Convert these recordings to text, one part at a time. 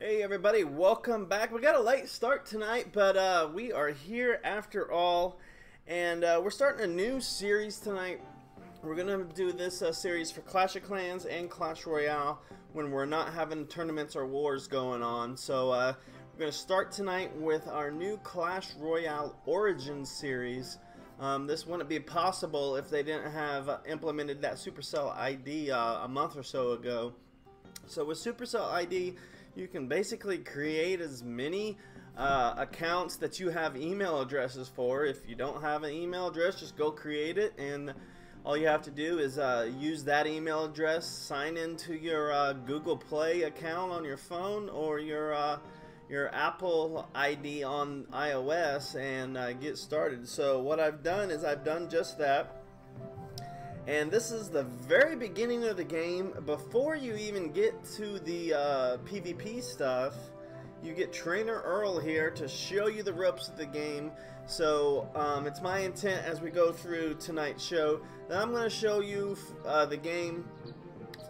Hey everybody, welcome back. We got a late start tonight, but we are here after all, and we're starting a new series tonight. We're gonna do this series for Clash of Clans and Clash Royale when we're not having tournaments or wars going on. So we're gonna start tonight with our new Clash Royale Origins series. This wouldn't be possible if they didn't have implemented that Supercell ID a month or so ago. So with Supercell ID, you can basically create as many accounts that you have email addresses for. If you don't have an email address, just go create it, and all you have to do is use that email address, sign into your Google Play account on your phone or your Apple ID on iOS, and get started. So what I've done is I've done just that. And this is the very beginning of the game. Before you even get to the PvP stuff, you get Trainer Earl here to show you the ropes of the game. So it's my intent as we go through tonight's show that I'm going to show you the game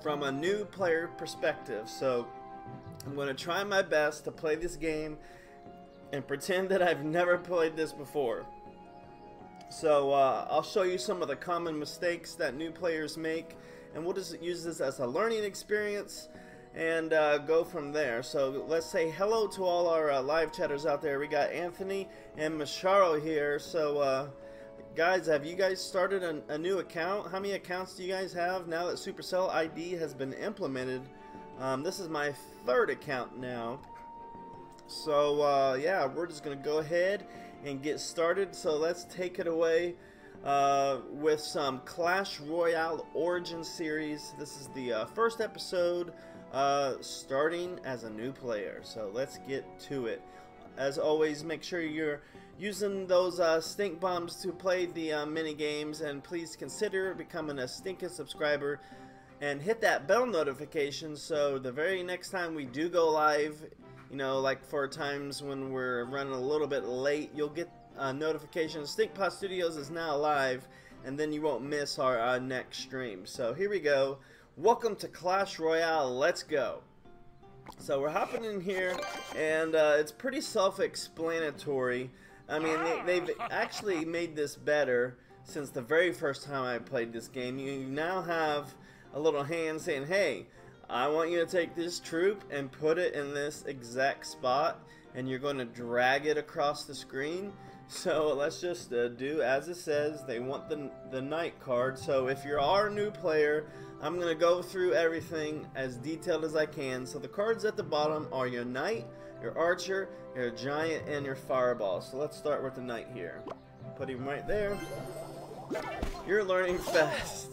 from a new player perspective. So I'm going to try my best to play this game and pretend that I've never played this before. So I'll show you some of the common mistakes that new players make, and we'll just use this as a learning experience and go from there. So let's say hello to all our live chatters out there. We got Anthony and Masharo here. So guys, have you guys started a new account? How many accounts do you guys have now that Supercell ID has been implemented? This is my third account now. So yeah, we're just gonna go ahead and get started. So let's take it away with some Clash Royale Origin series. This is the first episode, starting as a new player. So let's get to it. As always, make sure you're using those stink bombs to play the mini games, and please consider becoming a stinking subscriber and hit that bell notification so the very next time we do go live, you know, like for times when we're running a little bit late, you'll get a notification. Stinkpot Studios is now live, and then you won't miss our next stream. So here we go. Welcome to Clash Royale. Let's go. So we're hopping in here, and it's pretty self-explanatory. I mean, they've actually made this better since the very first time I played this game. You now have a little hand saying, hey, I want you to take this troop and put it in this exact spot, and you're going to drag it across the screen. So let's just do as it says. They want the knight card. So if you are a new player, I'm going to go through everything as detailed as I can. So the cards at the bottom are your knight, your archer, your giant, and your fireball. So let's start with the knight here. Put him right there. You're learning fast.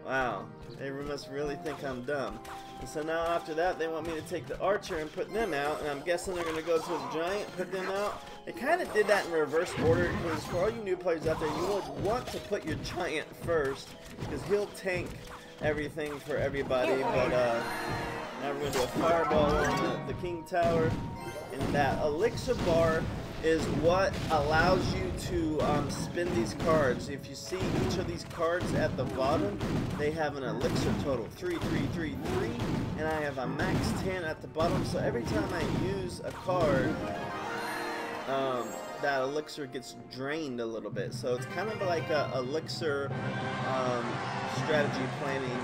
Wow, they must really think I'm dumb. And so now after that, they want me to take the archer and put them out, and I'm guessing they're going to go to the giant, put them out. They kind of did that in reverse order, because for all you new players out there, you would want to put your giant first, because he'll tank everything for everybody. But now we're going to do a fireball on the king tower, and that elixir bar is what allows you to spin these cards. If you see each of these cards at the bottom, they have an elixir total 3, 3, 3, 3, and I have a max 10 at the bottom. So every time I use a card, that elixir gets drained a little bit. So it's kind of like a elixir strategy planning,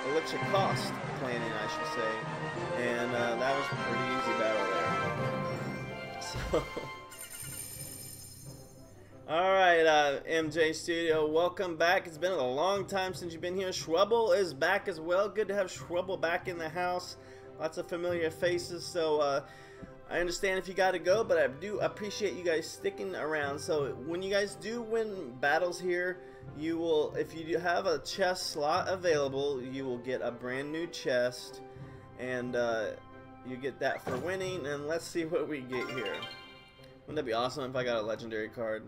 elixir cost planning, I should say. And that was a pretty easy battle there. Alright, MJ Studio, welcome back. It's been a long time since you've been here. Schwebble is back as well. Good to have Schwebble back in the house. Lots of familiar faces. So I understand if you gotta go, but I do appreciate you guys sticking around. So when you guys do win battles here, you will, if you have a chest slot available, you will get a brand new chest, and you get that for winning. And let's see what we get here. Wouldn't that be awesome if I got a legendary card?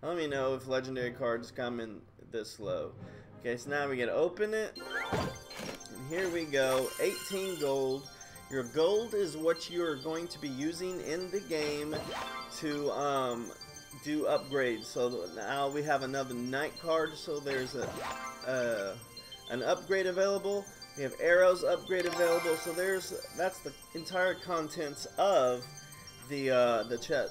Let me know if legendary cards come in this low. Okay, so now we get to open it. And here we go, 18 gold. Your gold is what you're going to be using in the game to do upgrades. So now we have another knight card, so there's an upgrade available. We have arrows upgrade available. So that's the entire contents of the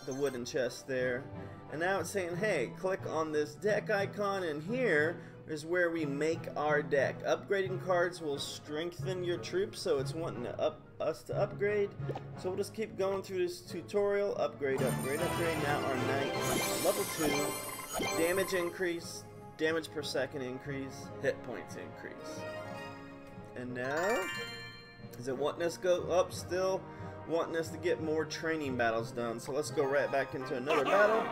wooden chest there. And now it's saying, hey, click on this deck icon, and here is where we make our deck. Upgrading cards will strengthen your troops, so it's wanting us to upgrade. So we'll just keep going through this tutorial. Upgrade, upgrade, upgrade. Now our knight, level 2. Damage increase, damage per second increase, hit points increase. And now, is it wanting us to go up? Still wanting us to get more training battles done. So let's go right back into another battle.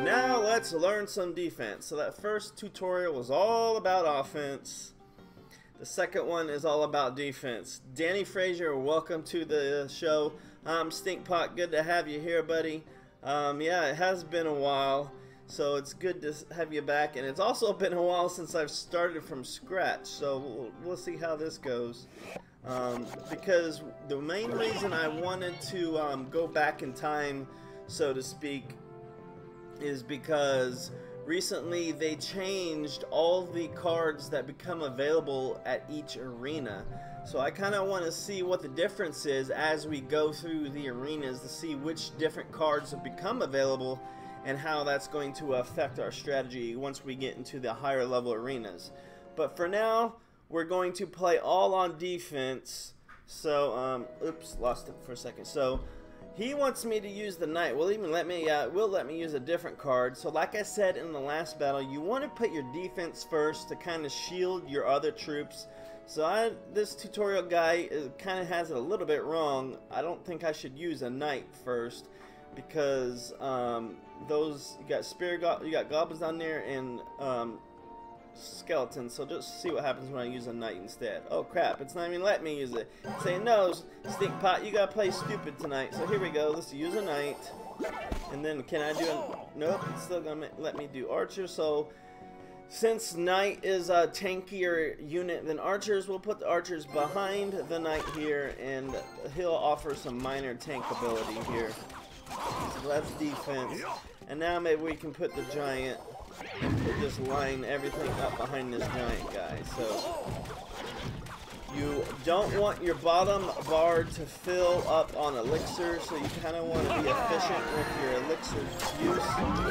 Now let's learn some defense. So that first tutorial was all about offense. The second one is all about defense. Danny Frazier, welcome to the show. I'm Stinkpot, good to have you here, buddy. Yeah, it has been a while, so it's good to have you back. And it's also been a while since I've started from scratch, so we'll see how this goes. Because the main reason I wanted to go back in time, so to speak, is because recently they changed all the cards that become available at each arena. So I kind of want to see what the difference is as we go through the arenas to see which different cards have become available and how that's going to affect our strategy once we get into the higher level arenas. But for now, we're going to play all on defense. So, oops, lost it for a second. So, he wants me to use the knight. Will let me use a different card. So like I said in the last battle, you want to put your defense first to kind of shield your other troops. So this tutorial guy kind of has it a little bit wrong. I don't think I should use a knight first because you got goblins down there and skeletons, so just see what happens when I use a knight instead. Oh crap, it's not even letting me use it. It's saying, no, Stinkpot, you gotta play stupid tonight. So here we go, let's use a knight. And then can I do a, nope, it's still gonna let me do archer. So since knight is a tankier unit than archers, we'll put the archers behind the knight here, and he'll offer some minor tank ability here. So that's defense. And now maybe we can put the giant, we'll just line everything up behind this giant guy. So you don't want your bottom bar to fill up on elixir, so you kind of want to be efficient with your elixir use.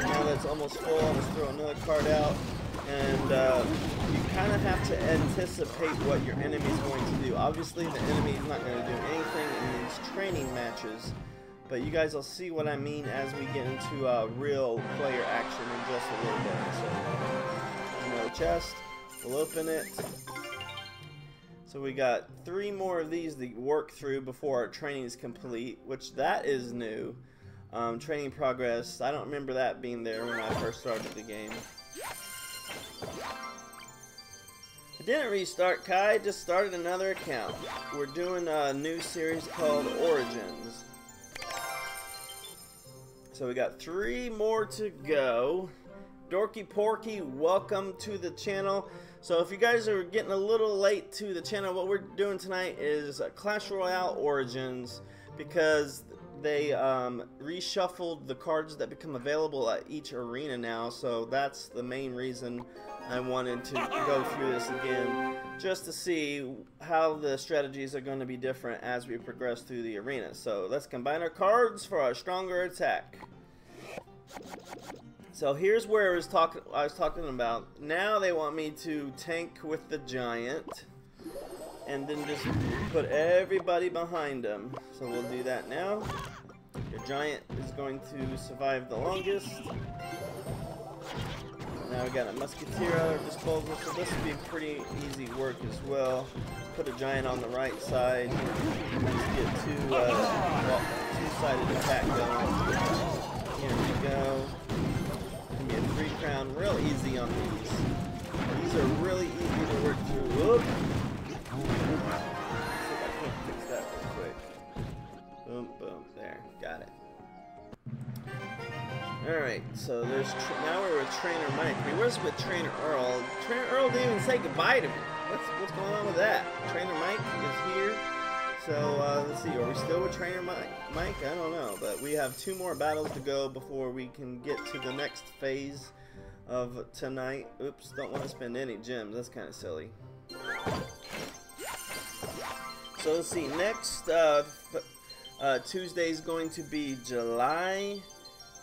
Now that's almost full, let's throw another card out. And you kind of have to anticipate what your enemy's going to do. Obviously the enemy is not going to do anything in these training matches, but you guys will see what I mean as we get into real player action in just a little bit. So, another chest. We'll open it. So we got 3 more of these to work through before our training is complete, which that is new. Training progress. I don't remember that being there when I first started the game. I didn't restart Kai, just started another account. We're doing a new series called Origins. So we got 3 more to go. Dorky Porky, welcome to the channel. So if you guys are getting a little late to the channel, what we're doing tonight is Clash Royale Origins, because they reshuffled the cards that become available at each arena now. So that's the main reason I wanted to go through this again, just to see how the strategies are going to be different as we progress through the arena. So let's combine our cards for a stronger attack. So here's where I was talking about. Now they want me to tank with the giant and then just put everybody behind them. So we'll do that now. Your giant is going to survive the longest. Now we got a musketeer at our disposal, so this will be pretty easy work as well. Put a giant on the right side. Let's get two-sided attack going. Here we go. Give me a 3 crown, real easy on these. These are really easy to work through. Whoop. Let's see if I can't fix that real quick. Boom, boom, there, got it. Alright, so there's now we're with Trainer Mike. We was with Trainer Earl. Trainer Earl didn't even say goodbye to me. What's going on with that? Trainer Mike is here. So let's see, are we still with Trainer Mike? I don't know, but we have 2 more battles to go before we can get to the next phase of tonight. Oops, don't want to spend any gems. That's kind of silly. So let's see. Next Tuesday is going to be July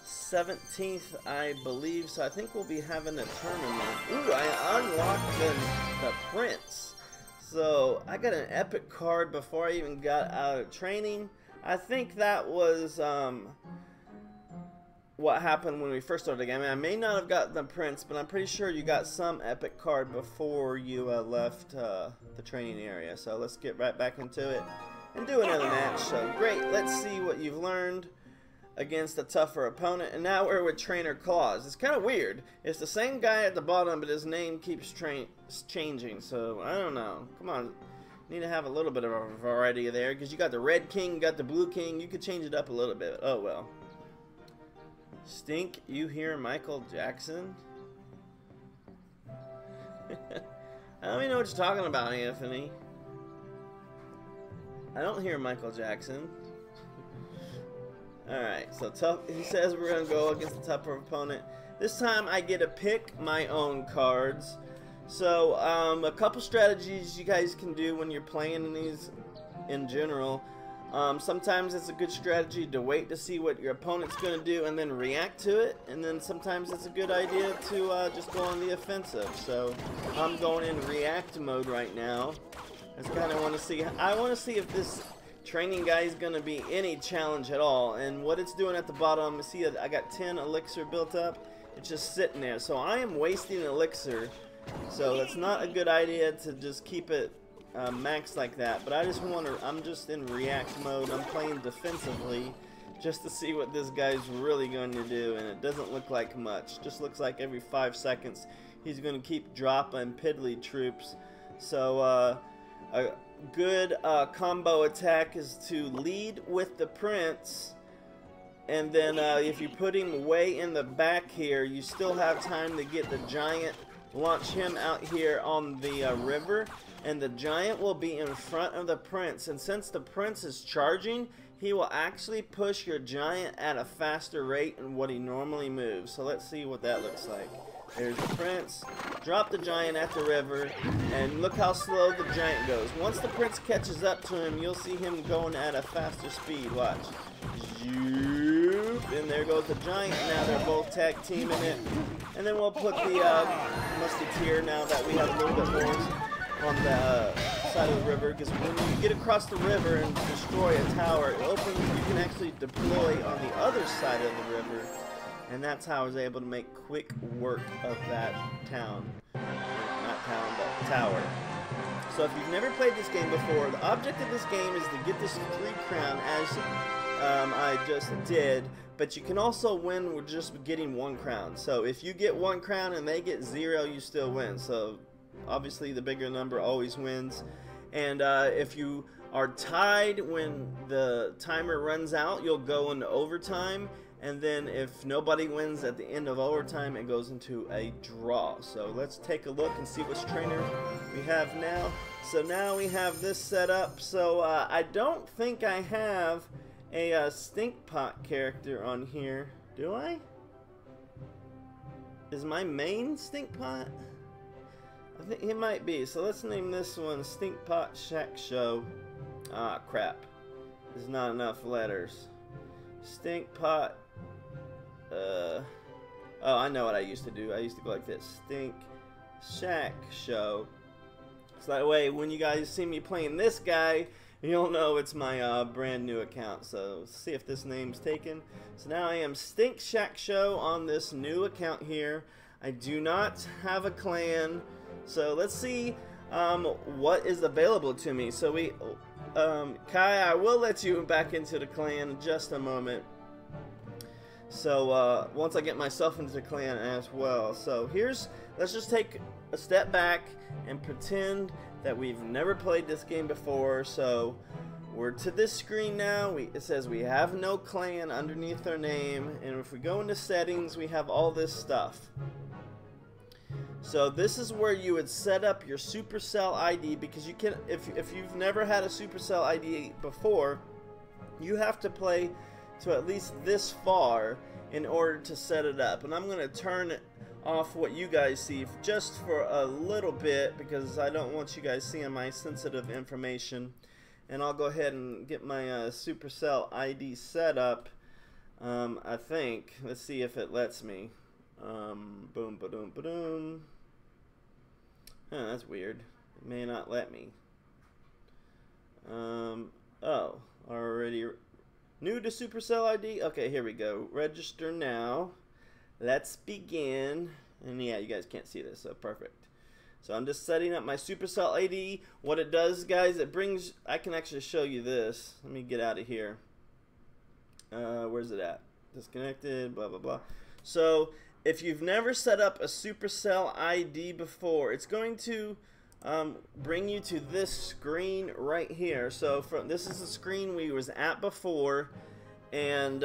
17th, I believe. So I think we'll be having a tournament. Ooh, I unlocked the prince. So I got an epic card before I even got out of training. I think that was what happened when we first started the game. I may not have gotten the prince, but I'm pretty sure you got some epic card before you left the training area. So let's get right back into it and do another match. So great, let's see what you've learned against a tougher opponent. And now we're with Trainer Claus. It's kind of weird. It's the same guy at the bottom, but his name keeps changing. So I don't know. Come on, need to have a little bit of a variety there, because you got the Red King, you got the Blue King. You could change it up a little bit. Oh well. Stink, you hear Michael Jackson? I don't even know what you're talking about, Anthony. I don't hear Michael Jackson. Alright, so tough. He says we're going to go against a tougher opponent. This time I get to pick my own cards. So, a couple strategies you guys can do when you're playing in these in general. Sometimes it's a good strategy to wait to see what your opponent's going to do and then react to it. And then sometimes it's a good idea to just go on the offensive. So I'm going in react mode right now. I just kind of want to see. I want to see if this training guy is going to be any challenge at all. And what it's doing at the bottom, see I got 10 elixir built up. It's just sitting there. So I am wasting elixir. So it's not a good idea to just keep it max like that, but I just want to, I'm just in react mode. I'm playing defensively just to see what this guy's really going to do, and it doesn't look like much. Just looks like every 5 seconds he's going to keep dropping piddly troops. So a good combo attack is to lead with the prince, and then if you put him way in the back here, you still have time to get the giant, launch him out here on the river, and the giant will be in front of the prince. And since the prince is charging, he will actually push your giant at a faster rate than what he normally moves. So let's see what that looks like. There's the prince. Drop the giant at the river, and look how slow the giant goes. Once the prince catches up to him, you'll see him going at a faster speed. Watch. Zoop. And there goes the giant. Now they're both tag teaming it. And then we'll put the musketeer, now that we have a little bit more, on the side of the river, because when you get across the river and destroy a tower, it opens, you can actually deploy on the other side of the river, and that's how I was able to make quick work of that town. Not town, but tower. So if you've never played this game before, the object of this game is to get this 3 crown, as I just did, but you can also win with just getting 1 crown. So if you get 1 crown and they get 0, you still win. So obviously the bigger number always wins. And if you are tied when the timer runs out, you'll go into overtime. And then if nobody wins at the end of overtime, it goes into a draw. So let's take a look and see which trainer we have now. So now we have this set up. So I don't think I have a Stinkpot character on here. Do I? Is my main Stinkpot? I think it might be. So let's name this one Stinkpot Shack Show. Ah, crap. There's not enough letters. Stinkpot. Oh, I know what I used to do. I used to go like this. Stink Shack Show. So that way, when you guys see me playing this guy, you'll know it's my brand new account. So let's see if this name's taken. So now I am Stink Shack Show on this new account here. I do not have a clan. So let's see what is available to me. So we, Kai, I will let you back into the clan in just a moment. So once I get myself into the clan as well. So let's just take a step back and pretend that we've never played this game before. So we're to this screen now. It says we have no clan underneath our name, and if we go into settings, we have all this stuff. So this is where you would set up your Supercell ID, because you can, if you've never had a Supercell ID before, you have to play to at least this far in order to set it up. And I'm going to turn off what you guys see just for a little bit, because I don't want you guys seeing my sensitive information. and I'll go ahead and get my Supercell ID set up. I think. Let's see if it lets me. Boom, ba-doom, ba-doom. Huh, that's weird. It may not let me. Oh, already new to Supercell ID. Okay, here we go. Register now. Let's begin. And yeah, you guys can't see this, so perfect. So I'm just setting up my Supercell ID. What it does, guys, it brings, I can actually show you this. Let me get out of here. Where's it at? Disconnected, blah, blah, blah. So if you've never set up a Supercell ID before, it's going to bring you to this screen right here. So this is the screen we was at before, and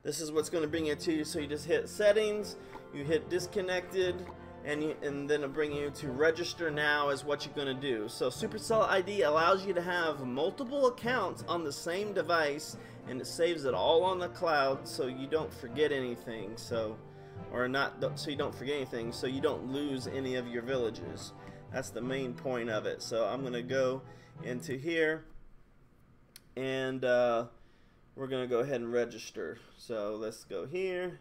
this is what's going to bring you to. So you just hit settings, you hit disconnected, and then it'll bring you to register now is what you're going to do. So Supercell ID allows you to have multiple accounts on the same device, and it saves it all on the cloud so you don't forget anything. So you don't forget anything, so you don't lose any of your villages. That's the main point of it. So I'm gonna go into here, and we're gonna go ahead and register. So let's go here.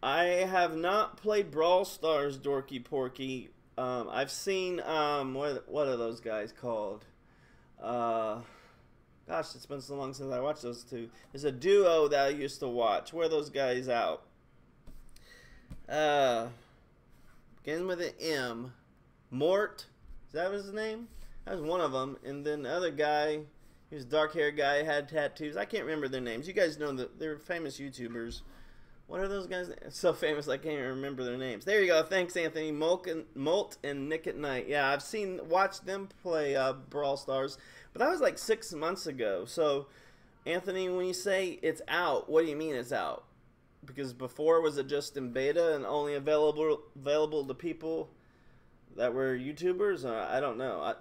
I have not played Brawl Stars, Dorky Porky. I've seen what are those guys called? Gosh, it's been so long since I watched those two. There's a duo that I used to watch. Where are those guys out? Begins with an M. Mort. Is that his name? That was one of them. And then the other guy, he was a dark-haired guy, had tattoos. I can't remember their names. You guys know that they're famous YouTubers. What are those guys? So famous I can't even remember their names. There you go. Thanks, Anthony. Molt and Nick at Night. Yeah, I've watched them play Brawl Stars, but that was like 6 months ago. So, Anthony, when you say it's out, what do you mean it's out? Because before, was it just in beta and only available to people that were YouTubers? I don't know.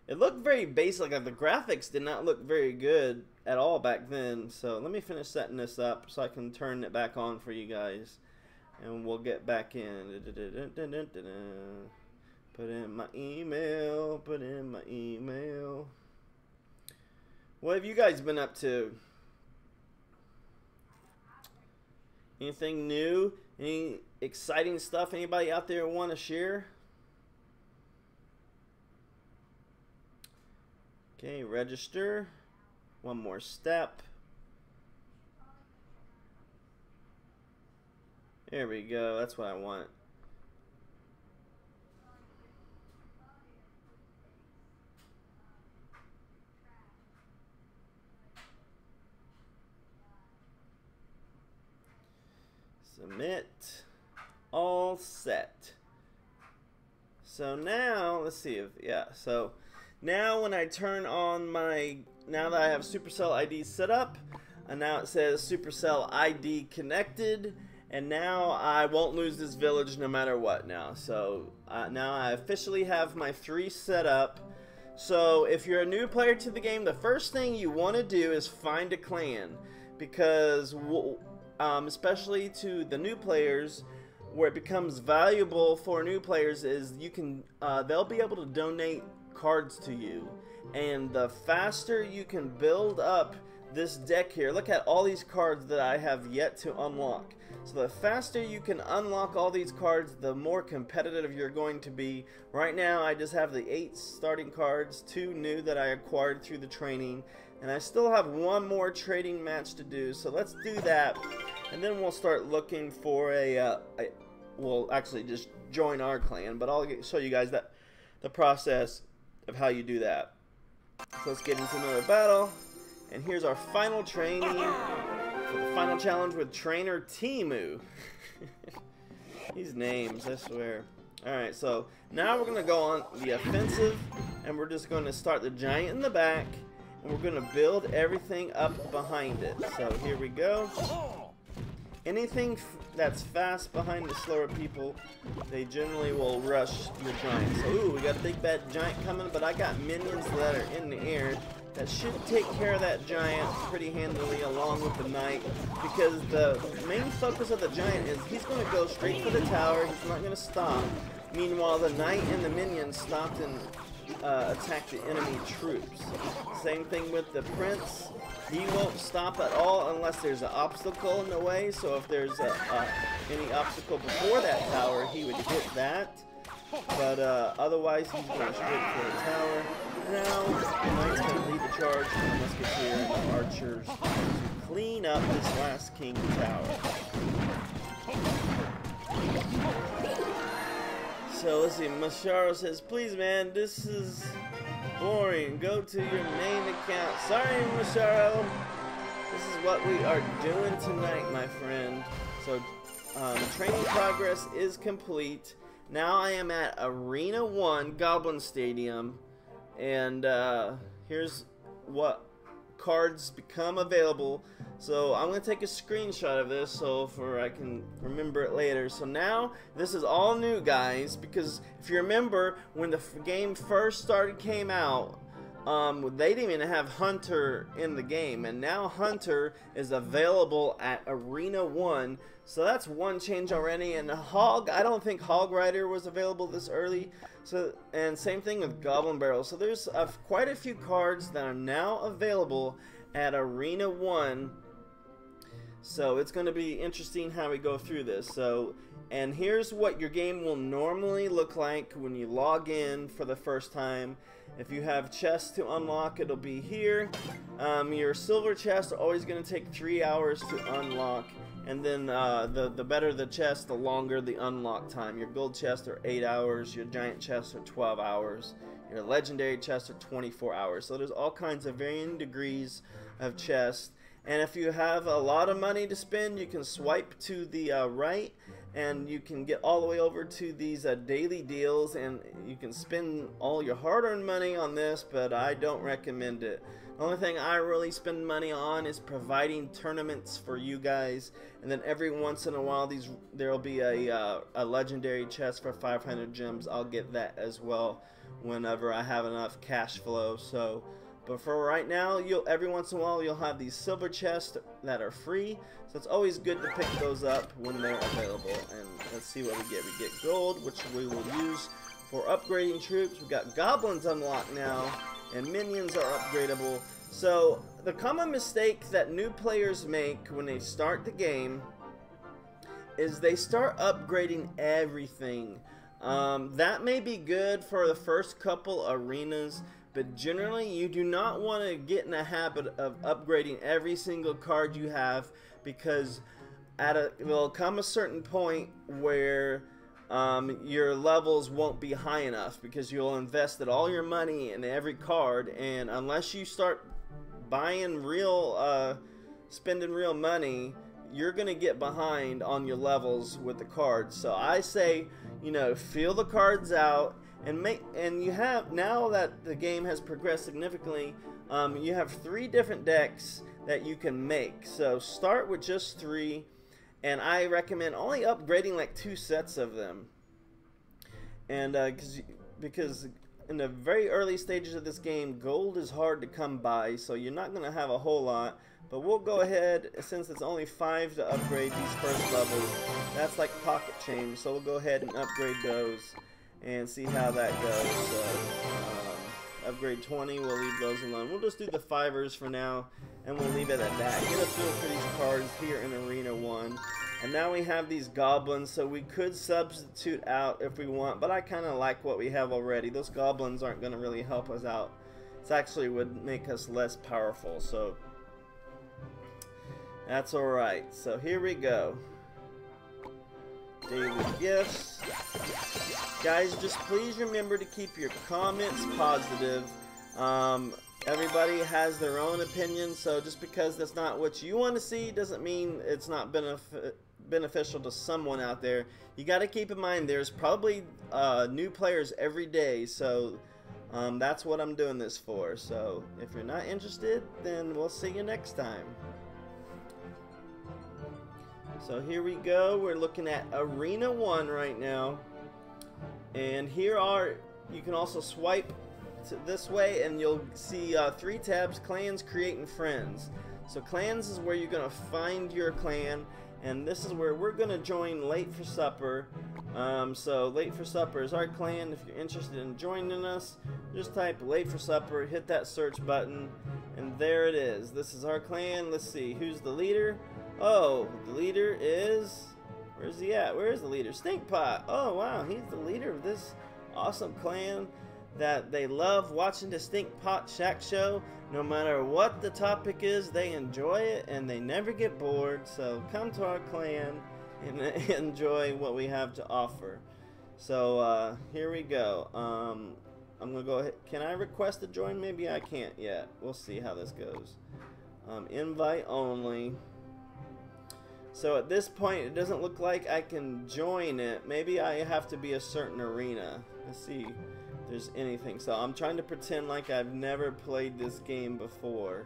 It looked very basic. Like the graphics did not look very good at all back then. So let me finish setting this up so I can turn it back on for you guys, and we'll get back in. Put in my email. Put in my email. What have you guys been up to? Anything new? Any exciting stuff anybody out there want to share? Okay, register. One more step. There we go. That's what I want. Submit. All set. So now, let's see if, yeah, so now when I turn on my, now that I have Supercell ID set up, and now it says Supercell ID connected, and now I won't lose this village no matter what now. So now I officially have my 3 set up. So if you're a new player to the game, the first thing you want to do is find a clan, because especially to the new players, where it becomes valuable for new players is you can they'll be able to donate cards to you, and the faster you can build up this deck here, look at all these cards that I have yet to unlock. So the faster you can unlock all these cards, the more competitive you're going to be. Right now I just have the 8 starting cards, 2 new that I acquired through the training, and I still have 1 more trading match to do. So let's do that, and then we'll start looking for we'll actually just join our clan, but I'll show you guys the process of how you do that. So let's get into another battle, and here's our final training for the final challenge with trainer Timu. These names, I swear. Alright, so now we're going to go on the offensive, and we're just going to start the giant in the back, and we're going to build everything up behind it. So here we go. Anything that's fast behind the slower people, they generally will rush the giant. So, ooh, we got a big bad giant coming, but I got minions that are in the air that should take care of that giant pretty handily, along with the knight, because the main focus of the giant is he's going to go straight for the tower. He's not going to stop. Meanwhile, the knight and the minions stopped and attack the enemy troops. Same thing with the prince. He won't stop at all unless there's an obstacle in the way. So if there's any obstacle before that tower, he would hit that. But otherwise, he's going straight for the tower. Now, the knight's going to lead the charge, and the musketeer and the archers to clean up this last king tower. So let's see, Masharo says, please man, this is boring. Go to your main account. Sorry, Masharo. This is what we are doing tonight, my friend. So, training progress is complete. Now I am at Arena 1 Goblin Stadium, and here's what cards become available. So I'm going to take a screenshot of this so I can remember it later. So now this is all new, guys, because if you remember when the game first came out, they didn't even have Hunter in the game, and now Hunter is available at Arena 1. So that's one change already. And Hog, I don't think Hog Rider was available this early. So, and same thing with Goblin Barrel. So there's quite a few cards that are now available at Arena 1. So it's going to be interesting how we go through this. So, and here's what your game will normally look like when you log in for the first time. If you have chests to unlock, it'll be here. Your silver chests are always going to take 3 hours to unlock. And then the better the chest, the longer the unlock time. Your gold chests are 8 hours. Your giant chests are 12 hours. Your legendary chests are 24 hours. So there's all kinds of varying degrees of chests. And if you have a lot of money to spend, you can swipe to the right, and you can get all the way over to these daily deals, and you can spend all your hard-earned money on this, but I don't recommend it. The only thing I really spend money on is providing tournaments for you guys, and then every once in a while there'll be a legendary chest for 500 gems. I'll get that as well whenever I have enough cash flow. So, but for right now, every once in a while you'll have these silver chests that are free, so it's always good to pick those up when they're available. And let's see what we get. We get gold, which we will use for upgrading troops. We've got goblins unlocked now, and minions are upgradable. So the common mistake that new players make when they start the game is they start upgrading everything. That may be good for the first couple arenas, but generally you do not want to get in the habit of upgrading every single card you have, because there'll come a certain point where your levels won't be high enough, because you'll invested all your money in every card, and unless you start buying spending real money, you're gonna get behind on your levels with the cards. So I say, you know, feel the cards out, and you have, now that the game has progressed significantly, you have 3 different decks that you can make. So start with just 3, and I recommend only upgrading like 2 sets of them. And because in the very early stages of this game, gold is hard to come by, so you're not going to have a whole lot. But we'll go ahead, since it's only 5 to upgrade these first levels, that's like pocket change, so we'll go ahead and upgrade those and see how that goes. So, upgrade 20, we'll leave those alone. We'll just do the 5ers for now, and we'll leave it at that. Get a feel for these cards here in Arena 1. And now we have these goblins, so we could substitute out if we want, but I kind of like what we have already. Those goblins aren't going to really help us out. It actually would make us less powerful, so that's alright. So here we go. Daily gifts. Guys, just please remember to keep your comments positive. Everybody has their own opinion, so just because that's not what you want to see doesn't mean it's not beneficial to someone out there. You got to keep in mind there's probably new players every day, so that's what I'm doing this for. So if you're not interested, then we'll see you next time. So here we go. We're looking at Arena 1 right now, and here you can also swipe this way and you'll see 3 tabs: clans, create, and friends. So clans is where you're gonna find your clan, and this is where we're gonna join late for supper. So late for supper is our clan. If you're interested in joining us, just type late for supper, hit that search button, and there it is. This is our clan. Let's see, who's the leader? Oh, the leader is, where's he at? Where is the leader? Stinkpot. Oh wow, he's the leader of this awesome clan that they love watching the Stinkpot Shack Show. No matter what the topic is, they enjoy it and they never get bored. So come to our clan and enjoy what we have to offer. So here we go. I'm gonna go ahead. Can I request to join? Maybe I can't yet. We'll see how this goes. Invite only. So at this point it doesn't look like I can join it. Maybe I have to be a certain arena. Let's see if there's anything. So I'm trying to pretend like I've never played this game before.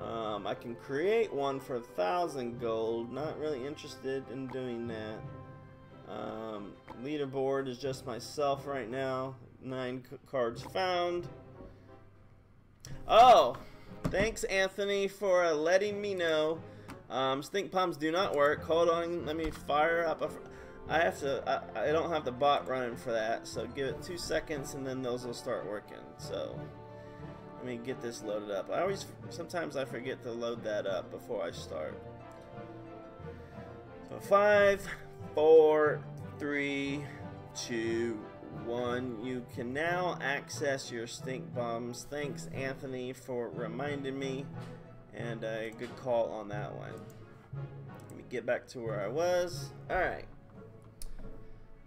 I can create one for 1,000 gold. Not really interested in doing that. Leaderboard is just myself right now. 9 cards found. Oh, thanks Anthony for letting me know. Stink bombs do not work. Hold on, let me fire up. I don't have the bot running for that, so give it 2 seconds and then those will start working. So let me get this loaded up. Sometimes I forget to load that up before I start. So 5, 4, 3, 2, 1. You can now access your stink bombs. Thanks Anthony for reminding me, and a good call on that one. Let me get back to where I was. Alright.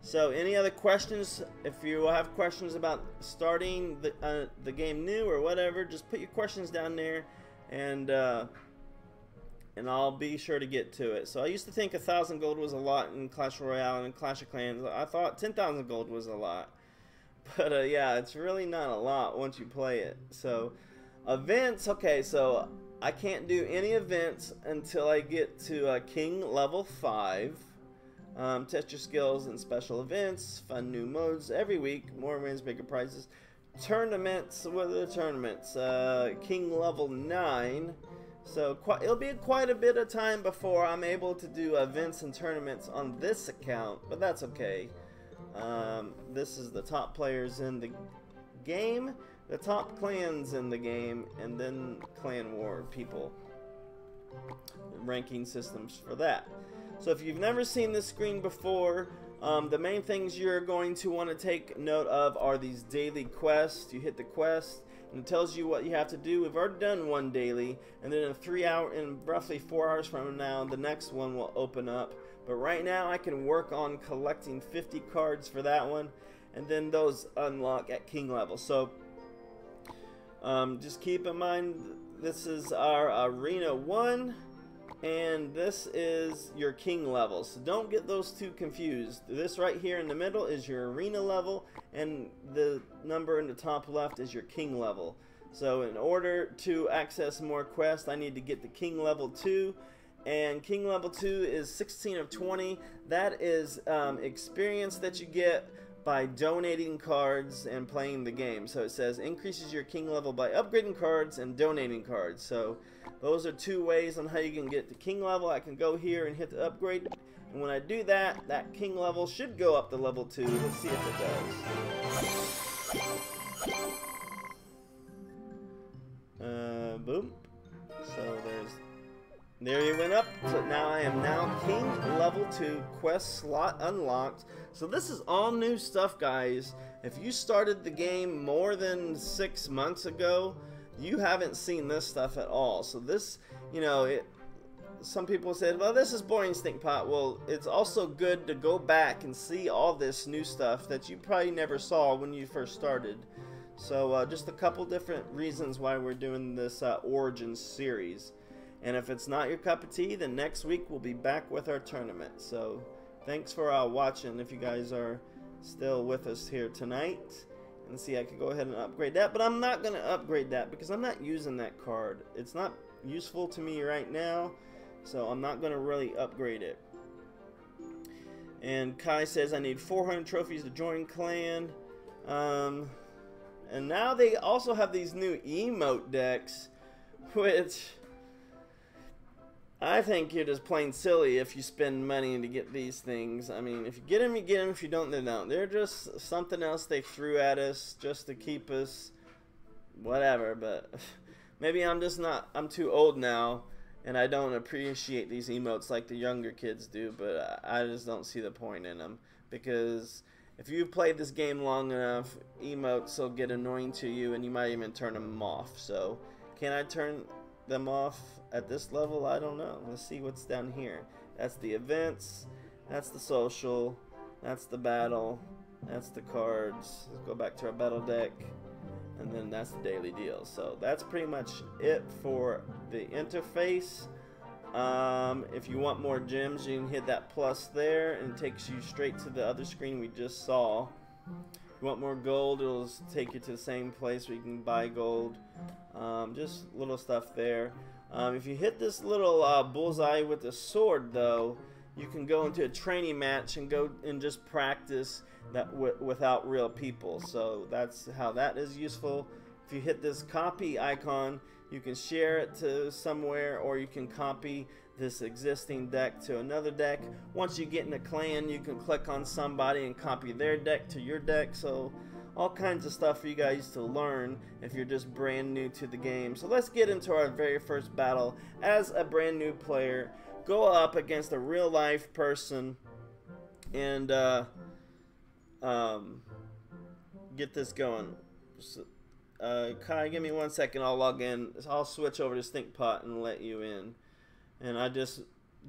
So any other questions? If you have questions about starting the game new or whatever, just put your questions down there, and I'll be sure to get to it. So I used to think 1,000 gold was a lot in Clash Royale and Clash of Clans. I thought 10,000 gold was a lot, but yeah, it's really not a lot once you play it. So events, okay, so I can't do any events until I get to King level 5. Test your skills in special events, fun new modes every week, more wins, bigger prizes. Tournaments, what are the tournaments? King level 9. So it'll be quite a bit of time before I'm able to do events and tournaments on this account, but that's okay. This is the top players in the game, the top clans in the game, and then clan war people. Ranking systems for that. So if you've never seen this screen before, the main things you're going to want to take note of are these daily quests. You hit the quest and it tells you what you have to do. We've already done one daily, and then in roughly 4 hours from now the next one will open up. But right now I can work on collecting 50 cards for that one, and then those unlock at king level. So just keep in mind, this is our arena 1 and this is your king level, so don't get those two confused. This right here in the middle is your arena level, and the number in the top left is your king level. So in order to access more quests, I need to get to king level 2, and king level 2 is 16 of 20. That is experience that you get by donating cards and playing the game. So it says increases your king level by upgrading cards and donating cards. So those are 2 ways on how you can get to king level. I can go here and hit the upgrade, and when I do that, that king level should go up to level 2. Let's see if it does. Boom. So there you went up. So now I am now king level 2, quest slot unlocked. So this is all new stuff, guys. If you started the game more than 6 months ago, you haven't seen this stuff at all. So this, you know, some people said, well, this is boring, Stinkpot. Well, it's also good to go back and see all this new stuff that you probably never saw when you first started. So just a couple different reasons why we're doing this Origins series. And if it's not your cup of tea, then next week we'll be back with our tournament. So thanks for watching. If you guys are still with us here tonight, and see, I can go ahead and upgrade that, but I'm not going to upgrade that because I'm not using that card. It's not useful to me right now, so I'm not going to really upgrade it. And Kai says I need 400 trophies to join clan. And now they also have these new emote decks, which I think you're just plain silly if you spend money to get these things. I mean, if you get them, you get them. If you don't, they don't. They're just something else they threw at us just to keep us whatever. But maybe I'm just not, I'm too old now, and I don't appreciate these emotes like the younger kids do. But I just don't see the point in them, because if you've played this game long enough, emotes will get annoying to you, and you might even turn them off. So can I turn them off at this level? I don't know. Let's see what's down here. That's the events, that's the social, that's the battle, that's the cards. Let's go back to our battle deck, and then that's the daily deal. So that's pretty much it for the interface. If you want more gems, you can hit that plus there, and it takes you straight to the other screen we just saw. If you want more gold, it'll take you to the same place where you can buy gold. Just little stuff there. If you hit this little bullseye with the sword, though, you can go into a training match and go and just practice that without real people. So that's how that is useful. If you hit this copy icon, you can share it to somewhere, or you can copy this existing deck to another deck. Once you get in a clan, you can click on somebody and copy their deck to your deck. So all kinds of stuff for you guys to learn if you're just brand new to the game. So let's get into our very first battle. As a brand new player, go up against a real life person and get this going. So, Kai, give me 1 second. I'll log in. I'll switch over to Stinkpot and let you in. And I just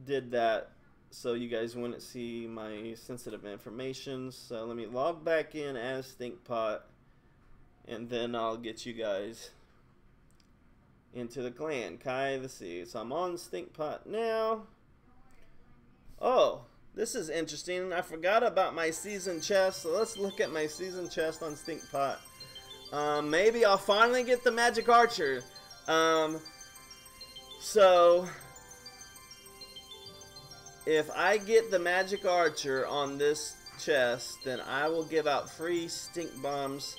did that so you guys wouldn't see my sensitive information. So let me log back in as Stinkpot, and then I'll get you guys into the clan. Kai, let's see. So I'm on Stinkpot now. Oh, this is interesting. I forgot about my season chest. So let's look at my season chest on Stinkpot. Maybe I'll finally get the magic archer. So if I get the magic archer on this chest, then I will give out free stink bombs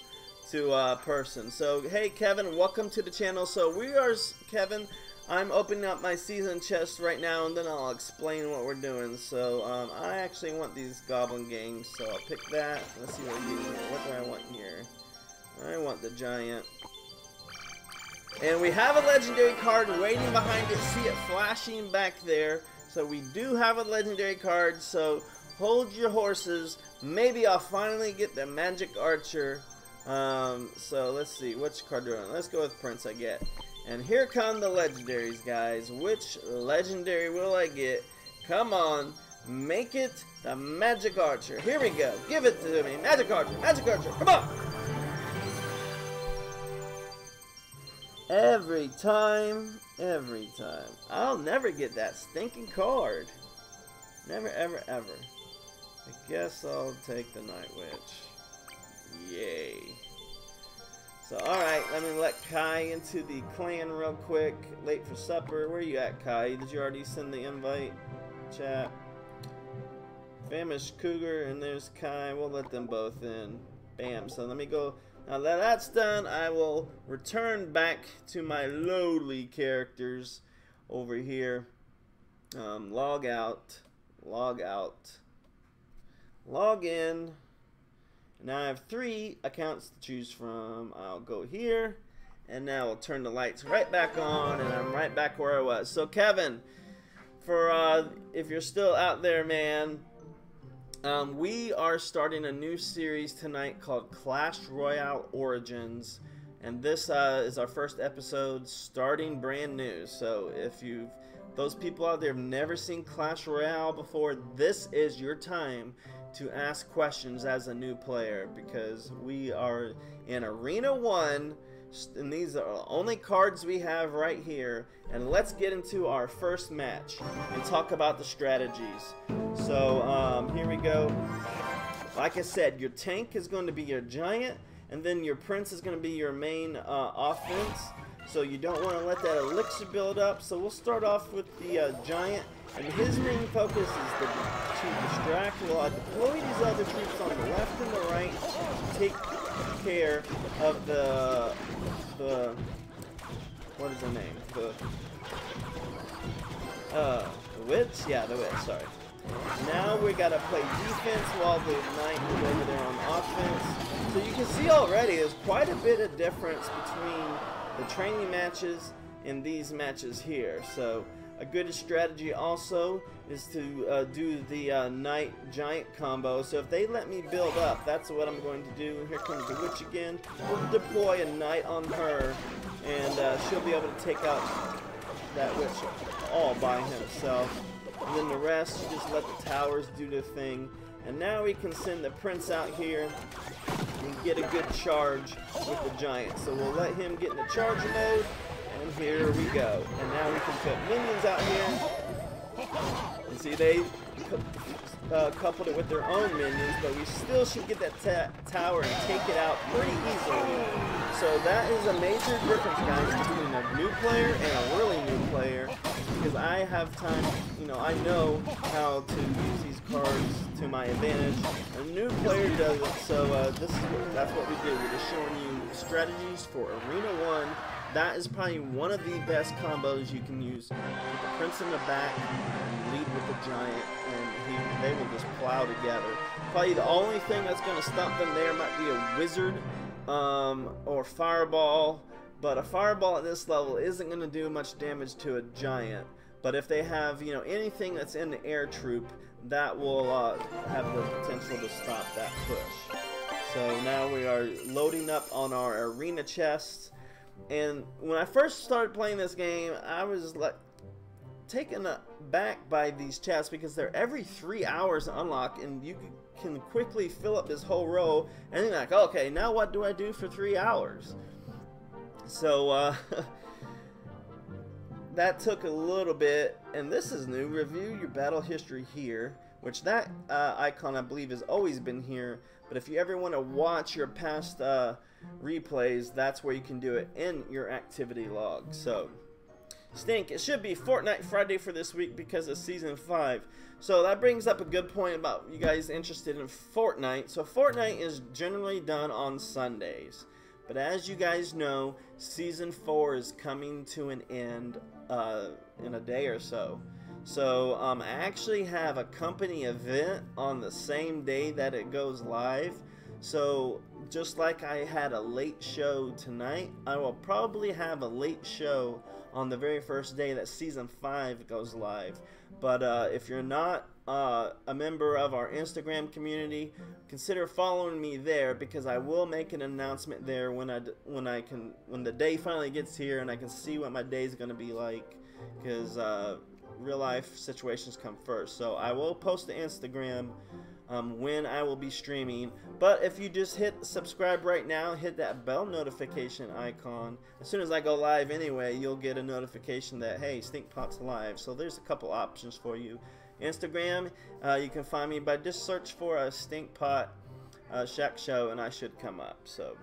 to a person. So hey Kevin, welcome to the channel. So we are, Kevin, I'm opening up my season chest right now, and then I'll explain what we're doing. So I actually want these goblin gangs, so I'll pick that. Let's see what do I want here. I want the giant. And we have a legendary card waiting behind it. See it flashing back there. So we do have a legendary card, so hold your horses. Maybe I'll finally get the magic archer. So let's see, which card do I want? Let's go with Prince I get. And here come the legendaries, guys. Which legendary will I get? Come on, make it the magic archer. Here we go, give it to me. Magic archer, come on. Every time. I'll never get that stinking card. Never, ever, ever. I guess I'll take the Night Witch. Yay. So, alright, let me let Kai into the clan real quick. Late for supper. Where you at, Kai? Did you already send the invite? Chat. Famished Cougar, and there's Kai. We'll let them both in. Bam. So let me go. Now that that's done, I will return back to my lowly characters over here. Log out, log in. Now I have 3 accounts to choose from. I'll go here, and now I'll turn the lights right back on, and I'm right back where I was. So Kevin, for if you're still out there, man, we are starting a new series tonight called Clash Royale Origins, and this is our first episode, starting brand new. So if those people out there have never seen Clash Royale before, this is your time to ask questions as a new player, because we are in Arena 1, and these are the only cards we have right here. And let's get into our first match and talk about the strategies. So here we go. Like I said, your tank is going to be your giant, and then your prince is going to be your main offense. So you don't want to let that elixir build up. So we'll start off with the giant, and his main focus is to distract while I deploy these other troops on the left and the right to take care of the what is the name? The witch? Yeah, the witch, sorry. Now we gotta play defense while the knight is over there on offense. So you can see already there's quite a bit of difference between the training matches and these matches here. So a good strategy also is to do the knight giant combo. So if they let me build up, that's what I'm going to do. Here comes the witch again. We'll deploy a knight on her, and she'll be able to take out that witch all by himself. And then the rest, you just let the towers do their thing. And now we can send the prince out here and get a good charge with the giant. So we'll let him get in the charge mode. And here we go. And now we can put minions out here. And see, they coupled it with their own minions, but we still should get that tower and take it out pretty easily. So that is a major difference, guys, between a new player and a really new player. Because I have time, you know, I know how to use these cards to my advantage. A new player doesn't, so that's what we do. We're just showing you strategies for Arena 1. That is probably one of the best combos you can use. Put the prince in the back and lead with the giant, and they will just plow together. Probably the only thing that's going to stop them there might be a wizard or fireball. But a fireball at this level isn't going to do much damage to a giant. But if they have, you know, anything that's in the air troop, that will have the potential to stop that push. So now we are loading up on our arena chests. And when I first started playing this game, I was like taken aback by these chests because they're every 3 hours to unlock, and you can quickly fill up this whole row. And you're like, okay, now what do I do for 3 hours? So that took a little bit, and this is new. Review your battle history here, which that icon I believe has always been here, but if you ever want to watch your past replays, that's where you can do it in your activity log. So Stink, it should be Fortnite Friday for this week because it's season 5. So that brings up a good point about you guys interested in Fortnite. So Fortnite is generally done on Sundays. But as you guys know, Season 4 is coming to an end in a day or so. So I actually have a company event on the same day that it goes live. So just like I had a late show tonight, I will probably have a late show on the very first day that Season 5 goes live. But if you're not a member of our Instagram community, consider following me there, because I will make an announcement there when the day finally gets here and I can see what my day is going to be like, because real life situations come first. So I will post to Instagram when I will be streaming. But if you just hit subscribe right now, hit that bell notification icon, as soon as I go live anyway, you'll get a notification that, hey, Stinkpot's live. So there's a couple options for you. Instagram, you can find me by just search for a Stinkpot Shack Show and I should come up. So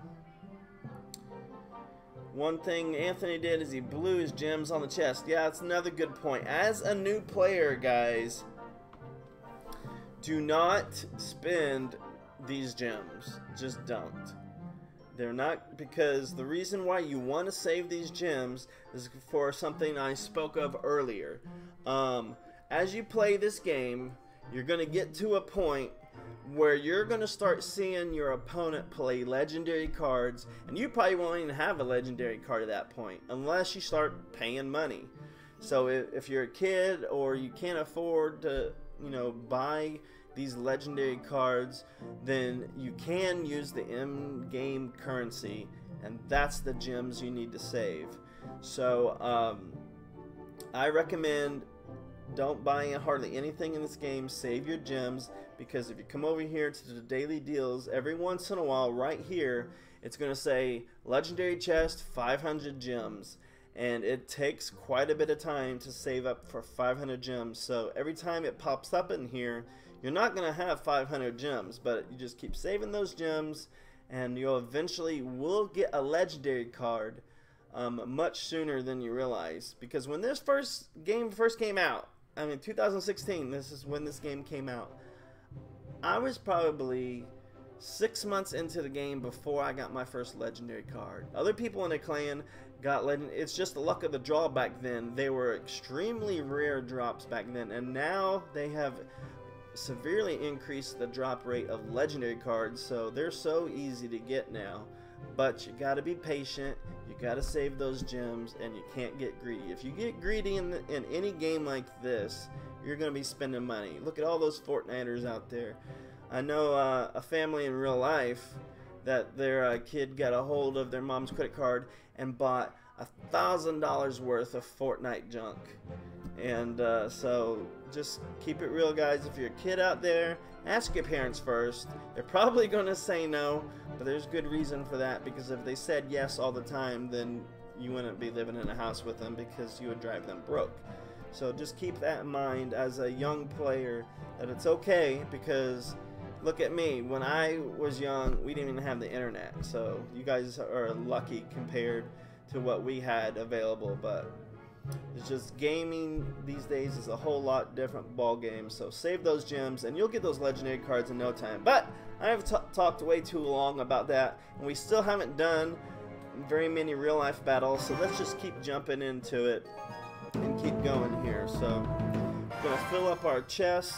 one thing Anthony did is he blew his gems on the chest. Yeah, that's another good point. As a new player, guys, do not spend these gems. Just don't. They're not, because the reason why you want to save these gems is for something I spoke of earlier. As you play this game, you're going to get to a point where you're going to start seeing your opponent play legendary cards, and you probably won't even have a legendary card at that point unless you start paying money. So if you're a kid or you can't afford to, you know, buy these legendary cards, then you can use the in-game currency, and that's the gems you need to save. So I recommend don't buy hardly anything in this game. Save your gems, because if you come over here to the daily deals, every once in a while right here it's going to say legendary chest 500 gems, and it takes quite a bit of time to save up for 500 gems. So every time it pops up in here, you're not going to have 500 gems, but you just keep saving those gems and you'll eventually will get a legendary card much sooner than you realize. Because when this game first came out, I mean 2016, this is when this game came out, I was probably 6 months into the game before I got my first legendary card. Other people in the clan got legend. It's just the luck of the draw back then. They were extremely rare drops back then, and now they have severely increased the drop rate of legendary cards, so they're so easy to get now. But you gotta be patient, you gotta save those gems, and you can't get greedy. If you get greedy in any game like this, you're gonna be spending money. Look at all those Fortniters out there. I know a family in real life that their kid got a hold of their mom's credit card and bought $1,000 worth of Fortnite junk. And so just keep it real, guys. If you're a kid out there, ask your parents first. They're probably going to say no, but there's good reason for that, because if they said yes all the time, then you wouldn't be living in a house with them, because you would drive them broke. So just keep that in mind as a young player, that it's okay, because look at me. When I was young, we didn't even have the internet, so you guys are lucky compared to what we had available. But it's just gaming these days is a whole lot different ball game. So save those gems and you'll get those legendary cards in no time. But I have talked way too long about that, and we still haven't done very many real life battles, so let's just keep jumping into it and keep going here. So I'm gonna fill up our chests.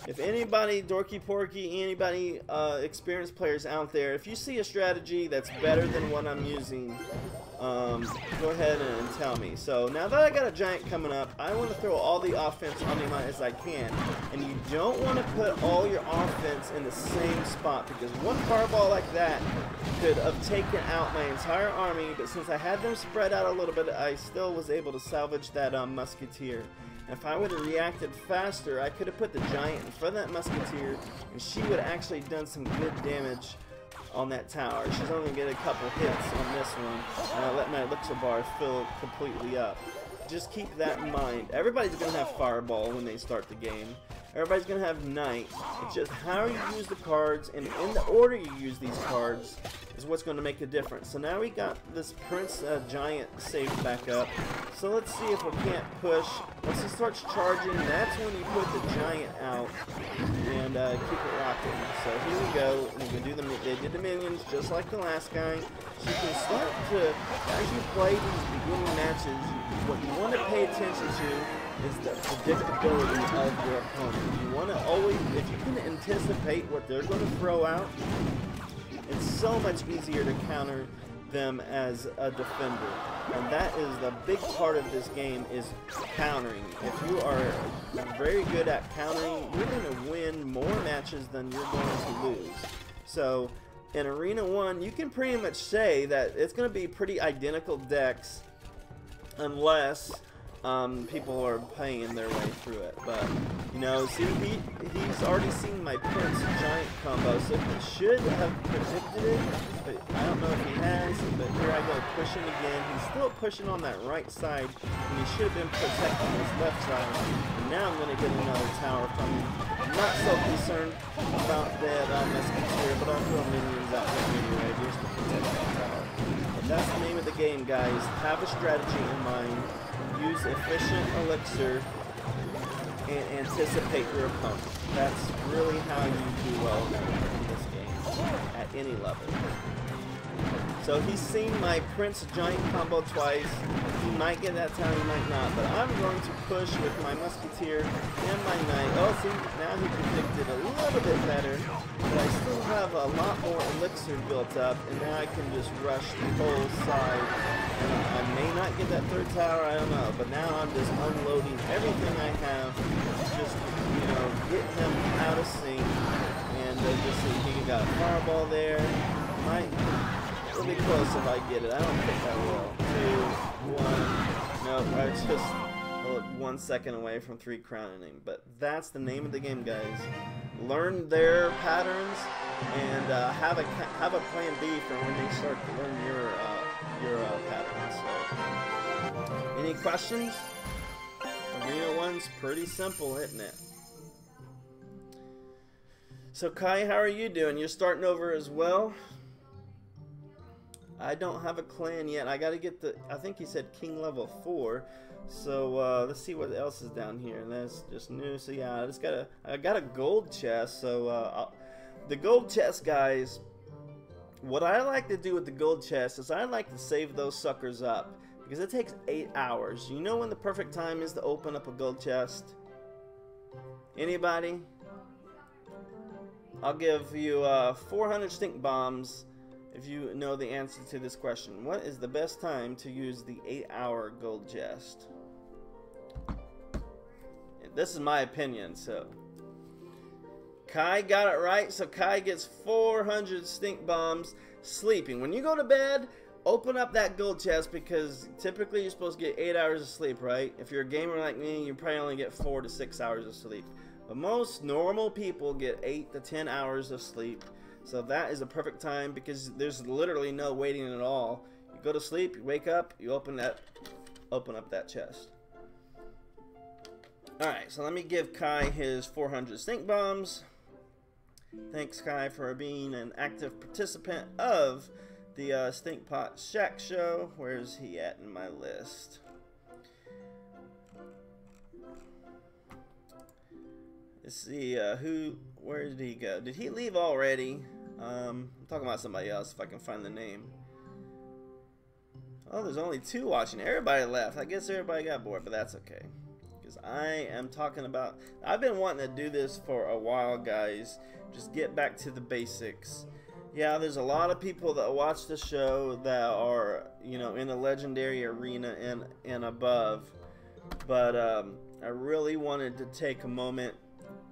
If anybody, Dorky Porky, anybody experienced players out there, if you see a strategy that's better than what I'm using, go ahead and tell me. So now that I got a giant coming up, I want to throw all the offense on him as I can. And you don't want to put all your offense in the same spot, because one fireball like that could have taken out my entire army. But since I had them spread out a little bit, I still was able to salvage that musketeer. If I would have reacted faster, I could have put the giant in front of that musketeer, and she would have actually done some good damage on that tower. She's only going to get a couple hits on this one, and I let my elixir bar fill completely up. Just keep that in mind. Everybody's going to have fireball when they start the game. Everybody's going to have night. It's just how you use the cards, and in the order you use these cards is what's going to make a difference. So now we got this Prince Giant saved back up. So let's see if we can't push. Once he starts charging, that's when you put the giant out and keep it rocking. So here we go. We can do they did the minions just like the last guy. So you can start to, as you play these beginning matches, what you want to pay attention to is the predictability of your opponent. You want to always, if you can anticipate what they're going to throw out, it's so much easier to counter them as a defender. And that is the big part of this game, is countering. If you are very good at countering, you're going to win more matches than you're going to lose. So in Arena 1, you can pretty much say that it's going to be pretty identical decks, unless people are paying their way through it. But you know, see, he's already seen my Prince Giant combo, so he should have predicted it, but I don't know if he has. But here I go, pushing again. He's still pushing on that right side, and he should have been protecting his left side. And now I'm going to get another tower from him. I'm not so concerned about that musketeer, but I'll throw minions out there anyway just to protect that tower. But that's the name of the game, guys. Have a strategy in mind. Use efficient elixir and anticipate your opponent. That's really how you do well in this game, at any level. So he's seen my Prince Giant combo twice. He might get that time, he might not. But I'm going to push with my Musketeer and my Knight. Oh, see, now he predicted a little bit better. But I still have a lot more elixir built up, and now I can just rush the whole side. And I may not get that third tower, I don't know. But now I'm just unloading everything I have, just, you know, getting them out of sync. And just see, he got a fireball there. It'll be close if I get it. I don't think I will. 2, 1. Nope, I was just 1 second away from 3 crowning him. But that's the name of the game, guys. Learn their patterns and have a plan B for when they start to learn your patterns. So, any questions? Arena 1's pretty simple, isn't it? So Kai, how are you doing? You're starting over as well? I don't have a clan yet. I gotta get the, I think he said King level 4. So let's see what else is down here. And that's just new. So yeah, I got a gold chest. So the gold chest, guys, what I like to do with the gold chest is I like to save those suckers up because it takes 8 hours. You know when the perfect time is to open up a gold chest? Anybody? I'll give you 400 stink bombs if you know the answer to this question. What is the best time to use the 8-hour gold chest? This is my opinion, so Kai got it right, so Kai gets 400 stink bombs sleeping. When you go to bed, open up that gold chest because typically you're supposed to get 8 hours of sleep, right? If you're a gamer like me, you probably only get 4 to 6 hours of sleep. But most normal people get 8 to 10 hours of sleep. So that is a perfect time because there's literally no waiting at all. You go to sleep, you wake up, you open up that chest. Alright, so let me give Kai his 400 stink bombs. Thanks, Kai, for being an active participant of the Stinkpot Shack Show. Where's he at in my list? Let's see, where did he go? Did he leave already? I'm talking about somebody else if I can find the name. Oh, there's only 2 watching. Everybody left. I guess everybody got bored, but that's okay. Because I am talking about, I've been wanting to do this for a while, guys. Just get back to the basics. Yeah, there's a lot of people that watch the show that are, you know, in a legendary arena and above. But I really wanted to take a moment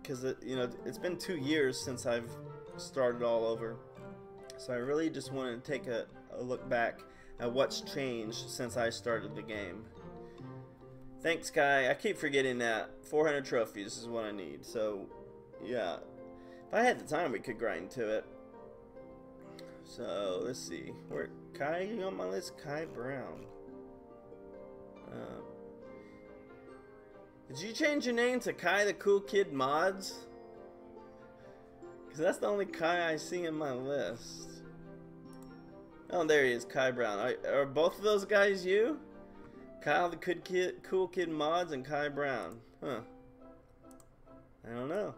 because you know, it's been 2 years since I've started all over. So I really just wanted to take a look back at what's changed since I started the game. Thanks, Kai. I keep forgetting that 400 trophies is what I need. So, yeah. If I had the time, we could grind to it. So, let's see. Where Kai, you on my list? Kai Brown. Did you change your name to Kai the Cool Kid Mods? Because that's the only Kai I see in my list. Oh, there he is, Kai Brown. Are both of those guys you? Kyle the Cool Kid Mods and Kai Brown. Huh. I don't know.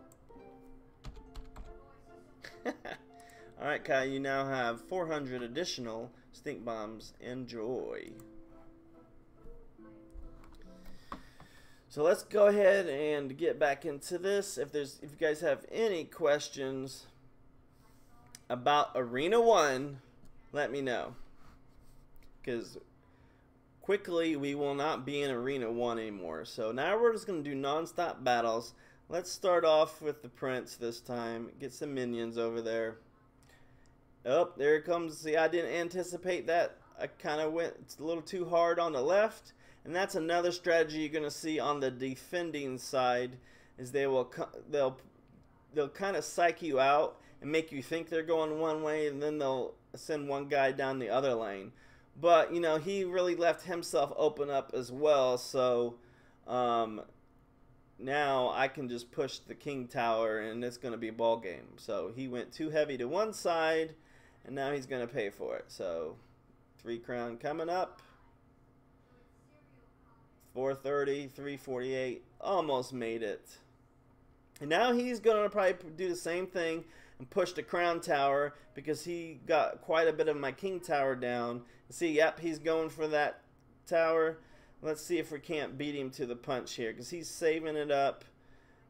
Alright, Kai, you now have 400 additional stink bombs. Enjoy. So let's go ahead and get back into this. If you guys have any questions about Arena 1, let me know. Because quickly, we will not be in Arena 1 anymore. So now we're just going to do non-stop battles. Let's start off with the Prince this time. Get some minions over there. Oh, there it comes. See, I didn't anticipate that. I kind of went a little too hard on the left. And that's another strategy you're going to see on the defending side. Is they'll kind of psych you out and make you think they're going one way. And then they'll send one guy down the other lane. But, you know, he really left himself open up as well. So, now I can just push the King Tower and it's going to be a ball game. So, he went too heavy to one side. And now he's going to pay for it. So, 3 crown coming up. 430, 348. Almost made it. And now he's going to probably do the same thing and push the crown tower because he got quite a bit of my King Tower down. See, yep, he's going for that tower. Let's see if we can't beat him to the punch here because he's saving it up.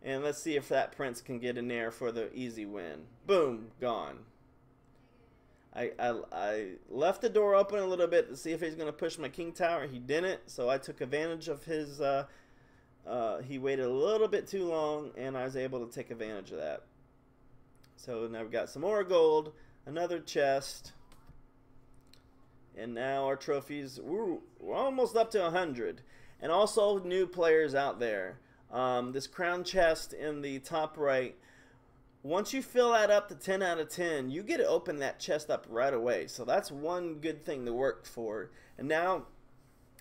And let's see if that Prince can get in there for the easy win. Boom, gone. I left the door open a little bit to see if he's going to push my King Tower. He didn't, so I took advantage of his... he waited a little bit too long, and I was able to take advantage of that. So now we've got some more gold, another chest, and now our trophies, we're almost up to 100. And also new players out there. This crown chest in the top right, once you fill that up to 10 out of 10, you get to open that chest up right away. So that's one good thing to work for. And now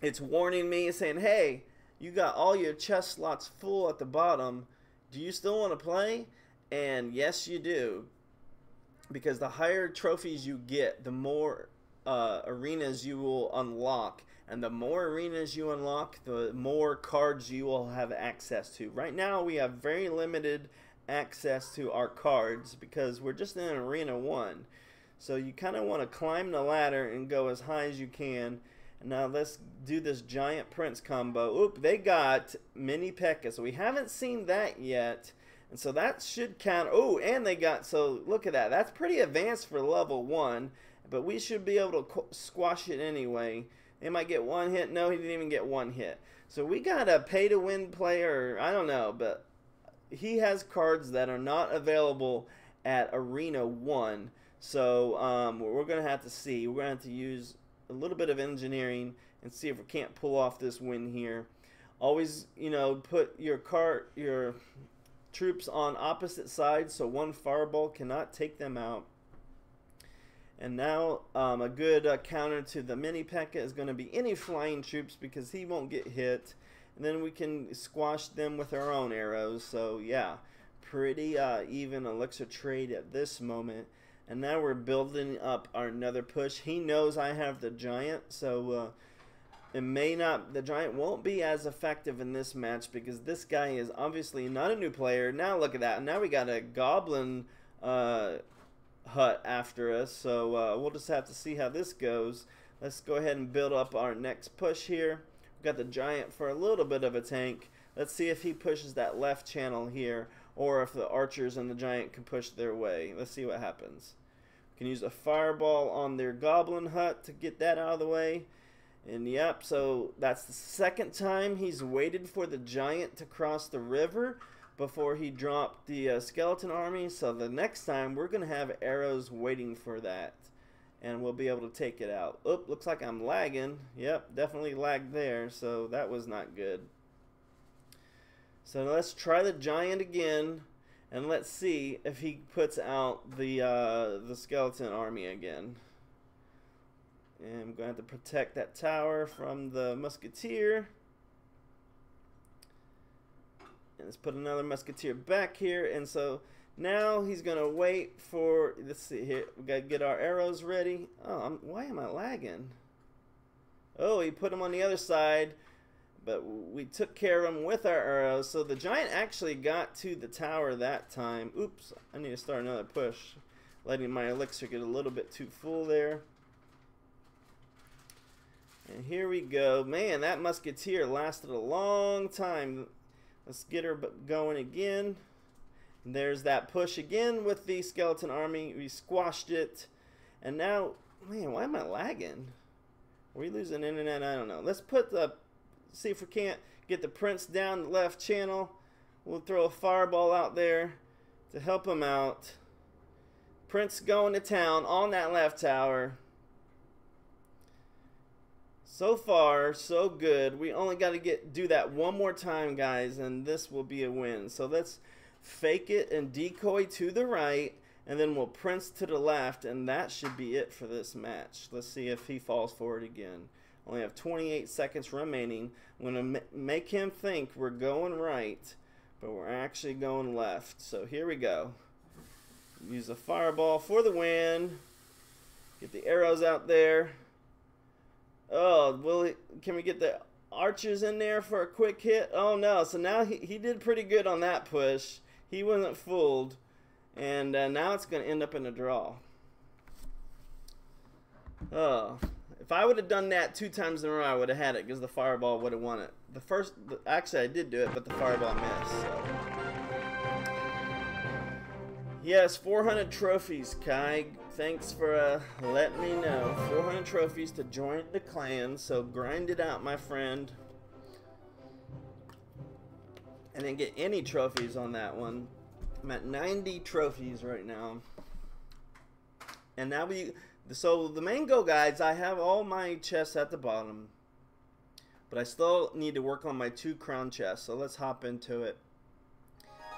it's warning me, saying, hey, you got all your chest slots full at the bottom. Do you still want to play? And yes, you do. Because the higher trophies you get, the more arenas you will unlock. And the more arenas you unlock, the more cards you will have access to. Right now, we have very limited access to our cards because we're just in Arena 1. So you kind of want to climb the ladder and go as high as you can. And now let's do this giant prince combo. Oop, they got mini P.E.K.K.A. So we haven't seen that yet. And so that should count. Oh, and they got, so look at that. That's pretty advanced for level 1. But we should be able to squash it anyway. They might get one hit. No, he didn't even get one hit. So we got a pay-to-win player. I don't know, but he has cards that are not available at Arena 1. So we're going to have to see. We're going to have to use a little bit of engineering and see if we can't pull off this win here. Always, you know, put your troops on opposite sides so one fireball cannot take them out. And now a good counter to the mini P.E.K.K.A. is going to be any flying troops because he won't get hit. And then we can squash them with our own arrows. So yeah, pretty even elixir trade at this moment. And now we're building up our another push. He knows I have the giant, so it may not, the giant won't be as effective in this match because this guy is obviously not a new player. Now look at that. Now we got a goblin hut after us, so we'll just have to see how this goes. Let's go ahead and build up our next push here. We've got the giant for a little bit of a tank. Let's see if he pushes that left channel here, or if the archers and the giant can push their way. Let's see what happens. We can use a fireball on their goblin hut to get that out of the way. And yep, so that's the second time he's waited for the giant to cross the river before he dropped the skeleton army. So the next time we're going to have arrows waiting for that. And we'll be able to take it out. Oop, looks like I'm lagging. Yep, definitely lagged there. So that was not good. So let's try the giant again. And let's see if he puts out the skeleton army again. And I'm going to have to protect that tower from the musketeer. And let's put another musketeer back here. And so now he's going to wait for, let's see here, we got to get our arrows ready. Oh, why am I lagging? Oh, he put them on the other side, but we took care of him with our arrows. So the giant actually got to the tower that time. Oops, I need to start another push. Letting my elixir get a little bit too full there. And here we go. Man, that musketeer lasted a long time. Let's get her going again. And there's that push again with the skeleton army. We squashed it. And now, man, why am I lagging? Are we losing internet? I don't know. Let's put the, see if we can't get the prince down the left channel. We'll throw a fireball out there to help him out. Prince going to town on that left tower. So far, so good. We only got to do that one more time, guys, and this will be a win. So let's fake it and decoy to the right, and then we'll prince to the left, and that should be it for this match. Let's see if he falls for it again. Only have 28 seconds remaining. I'm going to make him think we're going right, but we're actually going left. So here we go. Use a fireball for the win. Get the arrows out there. Oh, can we get the archers in there for a quick hit? Oh no, so now he did pretty good on that push. He wasn't fooled. And now it's going to end up in a draw. Oh, if I would have done that 2 times in a row, I would have had it because the fireball would have won it. Actually I did do it, but the fireball missed. So. Yes, 400 trophies, Kai. Thanks for letting me know. 400 trophies to join the clan, so grind it out, my friend. I didn't get any trophies on that one. I'm at 90 trophies right now. And now so the main goal, guys, I have all my chests at the bottom. But I still need to work on my 2 crown chests, so let's hop into it.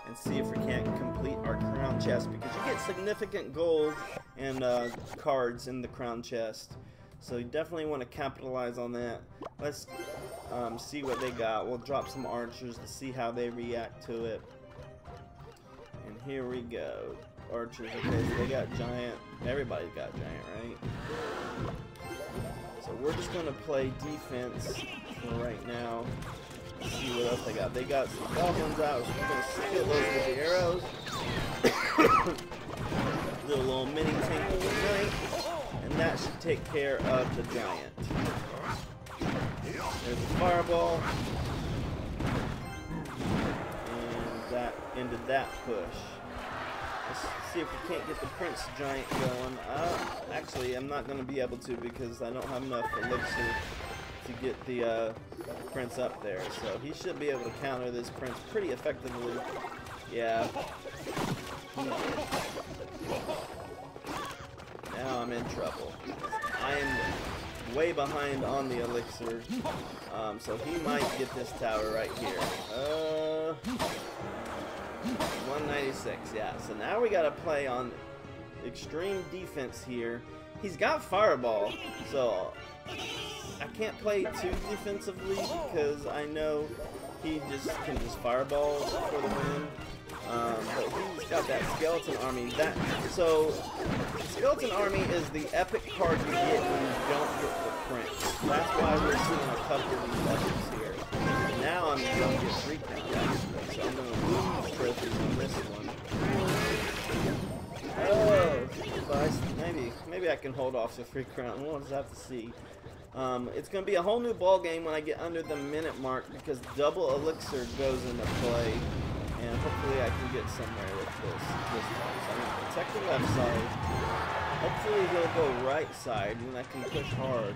And see if we can't complete our crown chest, because you get significant gold and cards in the crown chest, so you definitely want to capitalize on that. Let's see what they got. We'll drop some archers to see how they react to it. And here we go. Archers, okay, so they got giant. Everybody's got giant, right? So we're just going to play defense for right now. Let's see what else they got. They got some goblins out. So we're gonna kill those with the arrows. little mini tank of the night, and that should take care of the giant. There's a fireball, and that ended that push. Let's see if we can't get the prince giant going. Actually, I'm not going to be able to because I don't have enough elixir to get the prince up there. So he should be able to counter this prince pretty effectively. Yeah. Now I'm in trouble. I am way behind on the elixir. So he might get this tower right here. 196, yeah. So now we gotta play on extreme defense here. He's got fireball, so I can't play too defensively because I know he can just fireball for the win. But he's got that skeleton army. So skeleton army is the epic card you get when you don't get the prince. That's why we're seeing a couple of these epics here. And now I'm going to get 3 count actually, so I'm going to lose trophies on this one. Oh, maybe I can hold off to 3 crown. We'll just have to see. It's going to be a whole new ball game when I get under the minute mark because double elixir goes into play. And hopefully I can get somewhere with this time. So I'm going to protect the left side. Hopefully he'll go right side and I can push hard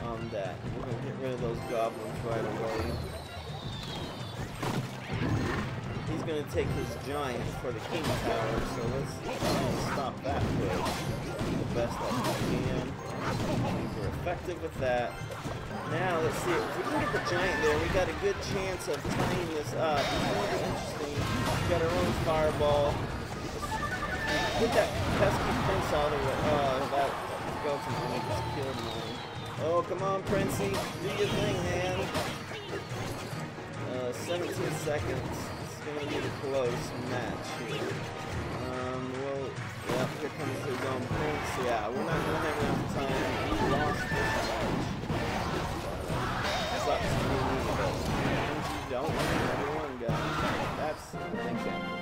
on that. We're going to get rid of those goblins right away. He's going to take his giant for the king tower, so let's stop that push. Do the best that we can. We're effective with that. Now, let's see, if we can get the giant there, we got a good chance of tying this up. It's going to be interesting. We got our own fireball. Get that pesky prince out of it. That skeleton gonna just kill me. Oh, come on, Princey. Do your thing, man. 17 seconds. It's going to be a close match here. Yep, here comes his own prince. Yeah, we're not going to have enough time. We lost this match. Sucks to be me, but you don't win everyone, guys. That's the example.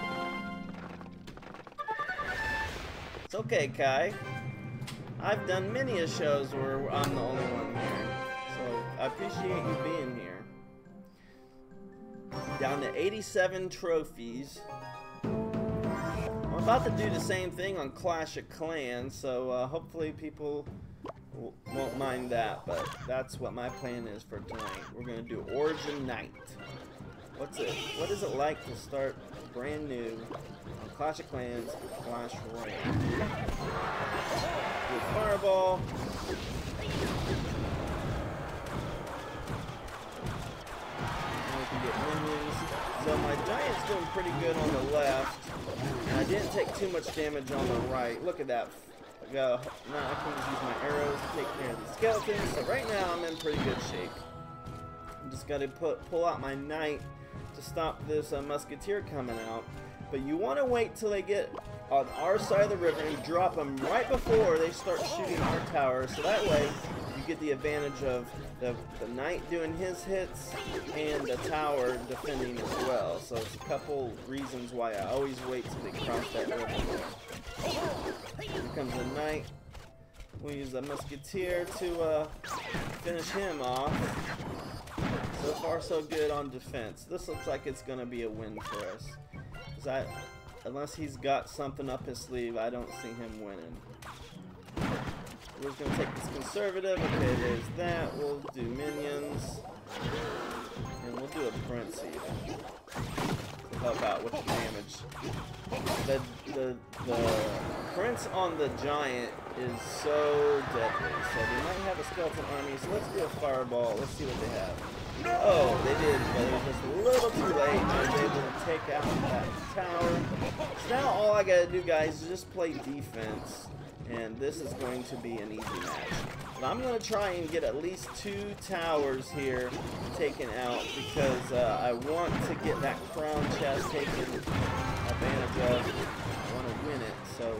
It's okay, Kai. I've done many a shows where I'm the only one here, so I appreciate you being here. Down to 87 trophies. I'm about to do the same thing on Clash of Clans, so hopefully people won't mind that, but that's what my plan is for tonight. We're going to do Origin Night. What is it like to start brand new on Clash of Clans, Clash Royale? Do a fireball. Now we can get minions. So my giant's doing pretty good on the left, and I didn't take too much damage on the right. Look at that. Now I can just use my arrows to take care of the skeletons. So right now I'm in pretty good shape. I'm just got to pull out my knight to stop this musketeer coming out. But you want to wait till they get on our side of the river and drop them right before they start shooting our tower. So that way you get the advantage of the knight doing his hits and the tower defending as well. So it's a couple reasons why I always wait till they cross that river. Here comes the knight. We'll use the musketeer to finish him off. So far so good on defense. This looks like it's going to be a win for us. Unless he's got something up his sleeve, I don't see him winning. We're just going to take this conservative. Okay, there's that. We'll do minions. And we'll do a prince even to help out with the damage. The prince on the giant is so deadly. So they might have a skeleton army. So let's do a fireball. Let's see what they have. Oh, they did, but it was just a little too late. I was able to take out that tower. So now all I gotta do, guys, is just play defense. And this is going to be an easy match. But I'm going to try and get at least 2 towers here taken out because I want to get that crown chest taken advantage of. I want to win it. So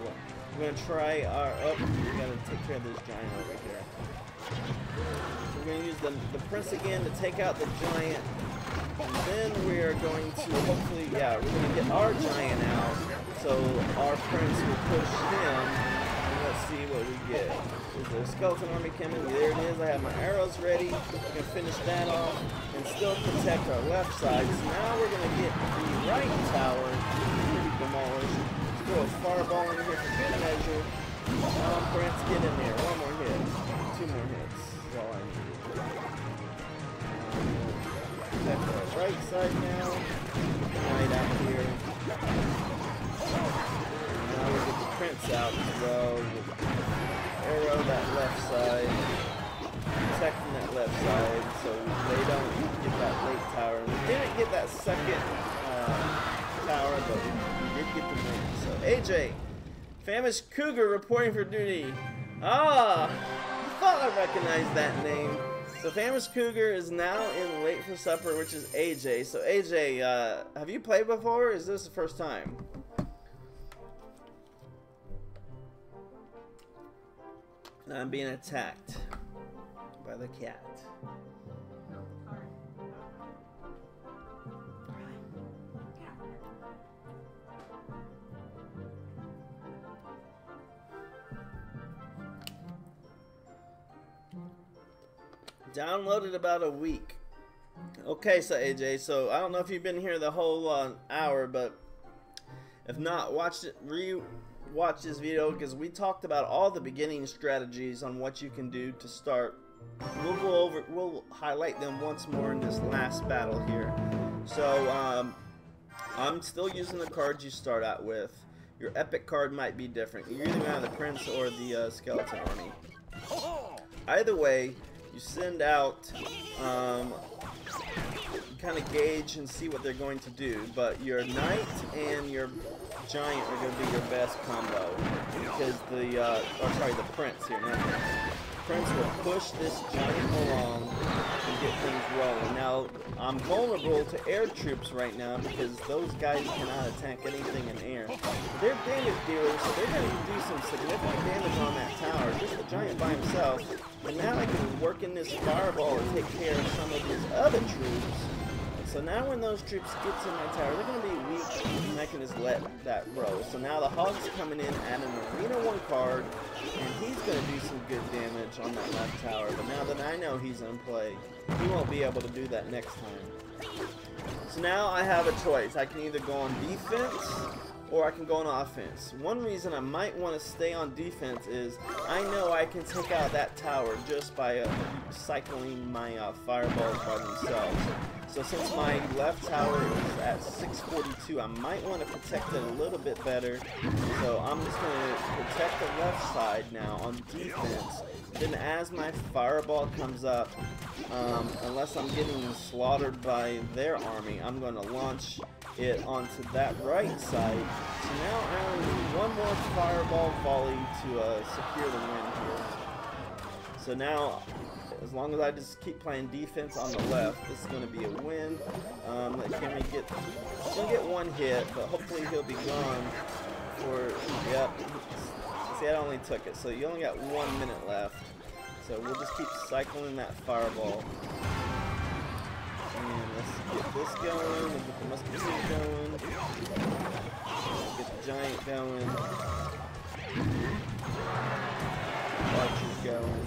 we're going to try our... Oh, we got to take care of this giant over here. So we're going to use the prince again to take out the giant. And then we are going to hopefully, yeah, we're going to get our giant out. So our prince will push him. And let's see what we get. Is there a skeleton army coming? There it is. I have my arrows ready. We're going to finish that off and still protect our left side. So now we're going to get the right tower pretty demolished. Let's throw a fireball in here for good measure. Prince, get in there. One more hit. 2 more hits. That's all I need. Protect our right side now. Right out here. Now we'll get the prince out as well. Arrow that left side. Protecting that left side so they don't get that late tower. We didn't get that second tower, but we did get the win. So AJ, Famished Cougar reporting for duty. Ah, I thought I recognized that name. So Famished Cougar is now in late for supper, which is AJ. So AJ, have you played before, or is this the first time? I'm being attacked by the cat. Downloaded about a week. Okay, so AJ, so I don't know if you've been here the whole hour, but if not, watch it, watch this video, because we talked about all the beginning strategies on what you can do to start. We'll highlight them once more in this last battle here. So I'm still using the cards you start out with. Your epic card might be different. You're either going to have the prince or the skeleton army. Either way, you send out, kind of gauge and see what they're going to do, but your knight and your giant are going to be your best combo, because the prince here. Now, the prince will push this giant along and get things rolling. Now, I'm vulnerable to air troops right now because those guys cannot attack anything in air. They're damage dealers, so they're going to do some significant damage on that tower, just the giant by himself. And now I can work in this fireball and take care of some of these other troops. So now when those troops get to my tower, they're going to be weak, and I can just let that roll. So now the Hog's coming in at an Arena 1 card, and he's going to do some good damage on that left tower. But now that I know he's in play, he won't be able to do that next time. So now I have a choice. I can either go on defense, or I can go on offense. One reason I might want to stay on defense is I know I can take out that tower just by cycling my fireballs by themselves. So since my left tower is at 642, I might want to protect it a little bit better. So I'm just going to protect the left side now on defense. Then as my fireball comes up, unless I'm getting slaughtered by their army, I'm going to launch it onto that right side. So now I only need one more fireball volley to secure the win here. So now, as long as I just keep playing defense on the left, this is going to be a win. He's going to get one hit, but hopefully he'll be gone for, yep. See, I only took it, so you only got 1 minute left. So we'll just keep cycling that fireball. And let's get this going, we'll get the musketeer going, get the giant going, archers going,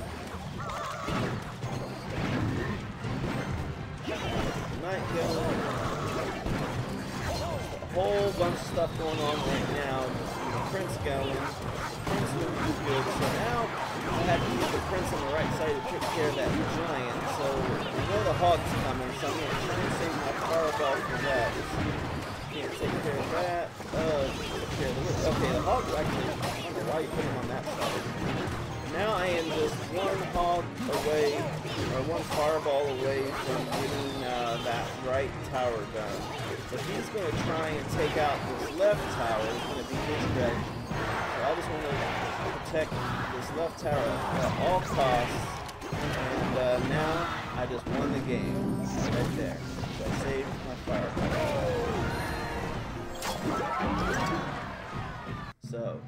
knight going. A whole bunch of stuff going on right now. The prince going. Prince looks good. So now I have to use the prince on the right side to take care of that giant. So I know the Hog's coming, so I'm going to try and save my fireball for that. Can't take care of that. Take care of the okay, the Hog's actually, I don't know why you put him on that side. Now I am just one Hog away, or one fireball away from getting that right tower done. If he's going to try and take out this left tower, it's going to be his strategy. So I just want to protect this left tower at all costs, and now I just won the game right there. So I saved my fireball. So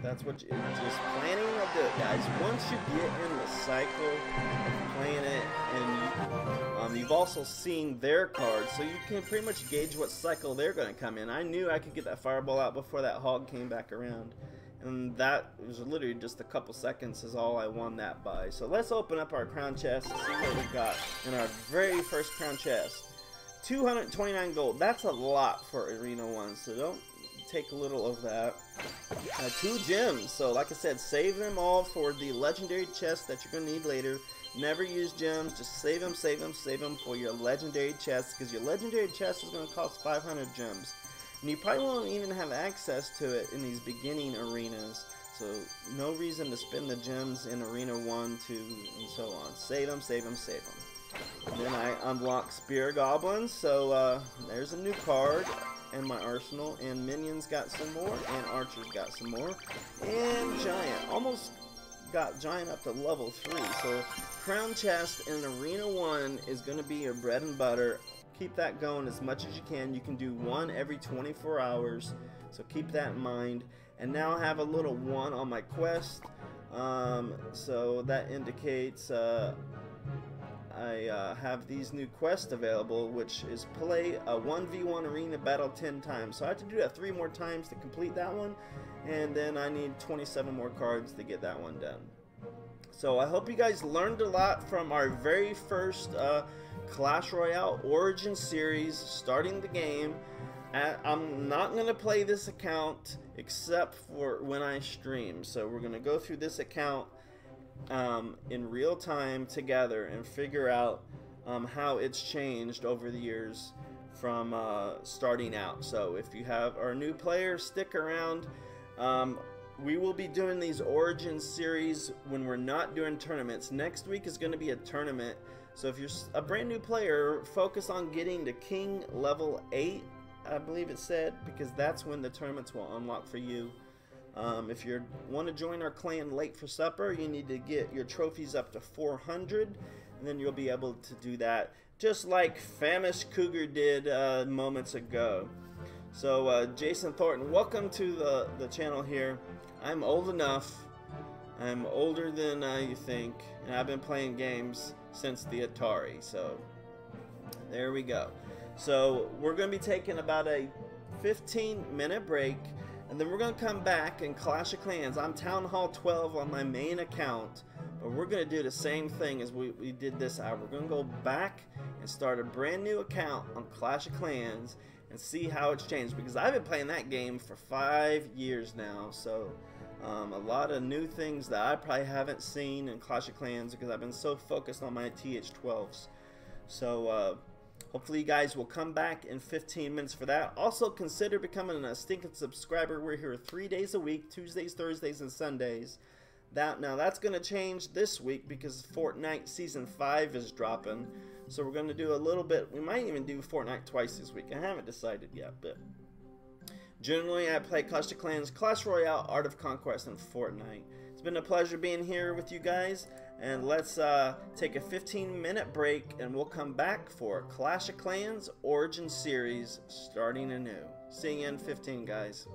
that's what just planning of it, guys. Once you get in the cycle of playing it, and you've also seen their cards, so you can pretty much gauge what cycle they're going to come in. I knew I could get that fireball out before that hog came back around, and that was literally just a couple seconds is all I won that by. So let's open up our crown chest and see what we got in our very first crown chest. 229 gold. That's a lot for Arena 1, so don't take little of that. 2 gems. So like I said, save them all for the legendary chest that you're going to need later. Never use gems. Just save them, save them, save them for your legendary chest, because your legendary chest is going to cost 500 gems. And you probably won't even have access to it in these beginning arenas. So no reason to spend the gems in Arena 1, 2, and so on. Save them, save them, save them. And then I unlock Spear Goblins, so there's a new card in my arsenal, and Minions got some more, and Archers got some more, and Giant. Almost got Giant up to level 3, so Crown Chest in Arena 1 is going to be your bread and butter. Keep that going as much as you can. You can do one every 24 hours, so keep that in mind. And now I have a little 1 on my quest, so that indicates I have these new quests available, which is play a 1v1 arena battle 10 times. So I have to do that 3 more times to complete that one, and then I need 27 more cards to get that one done. So I hope you guys learned a lot from our very first Clash Royale Origin series, starting the game. I'm not going to play this account except for when I stream. So we're going to go through this account in real time together and figure out how it's changed over the years from starting out. So if you are a new player, stick around. We will be doing these Origin series when we're not doing tournaments. Next week is going to be a tournament, so if you're a brand new player, focus on getting to King level 8, I believe it said, because that's when the tournaments will unlock for you. If you want to join our clan late for supper, you need to get your trophies up to 400, and then you'll be able to do that, just like Famished Cougar did moments ago. So Jason Thornton, welcome to the channel here. I'm old enough. I'm older than you think, and I've been playing games since the Atari. So there we go. So we're going to be taking about a 15-minute break, and then we're going to come back in Clash of Clans. I'm Town Hall 12 on my main account, but we're going to do the same thing as we did this hour. We're going to go back and start a brand new account on Clash of Clans and see how it's changed, because I've been playing that game for 5 years now. So a lot of new things that I probably haven't seen in Clash of Clans because I've been so focused on my TH12s. So hopefully you guys will come back in 15 minutes for that. Also consider becoming a Stinkin' subscriber. We're here 3 days a week, Tuesdays, Thursdays, and Sundays. Now that's going to change this week because Fortnite Season 5 is dropping. So we're going to do a little bit. We might even do Fortnite twice this week. I haven't decided yet, but generally I play Clash of Clans, Clash Royale, Art of Conquest, and Fortnite. It's been a pleasure being here with you guys, and let's take a 15-minute break, and we'll come back for Clash of Clans Origin Series starting anew. See you in 15, guys.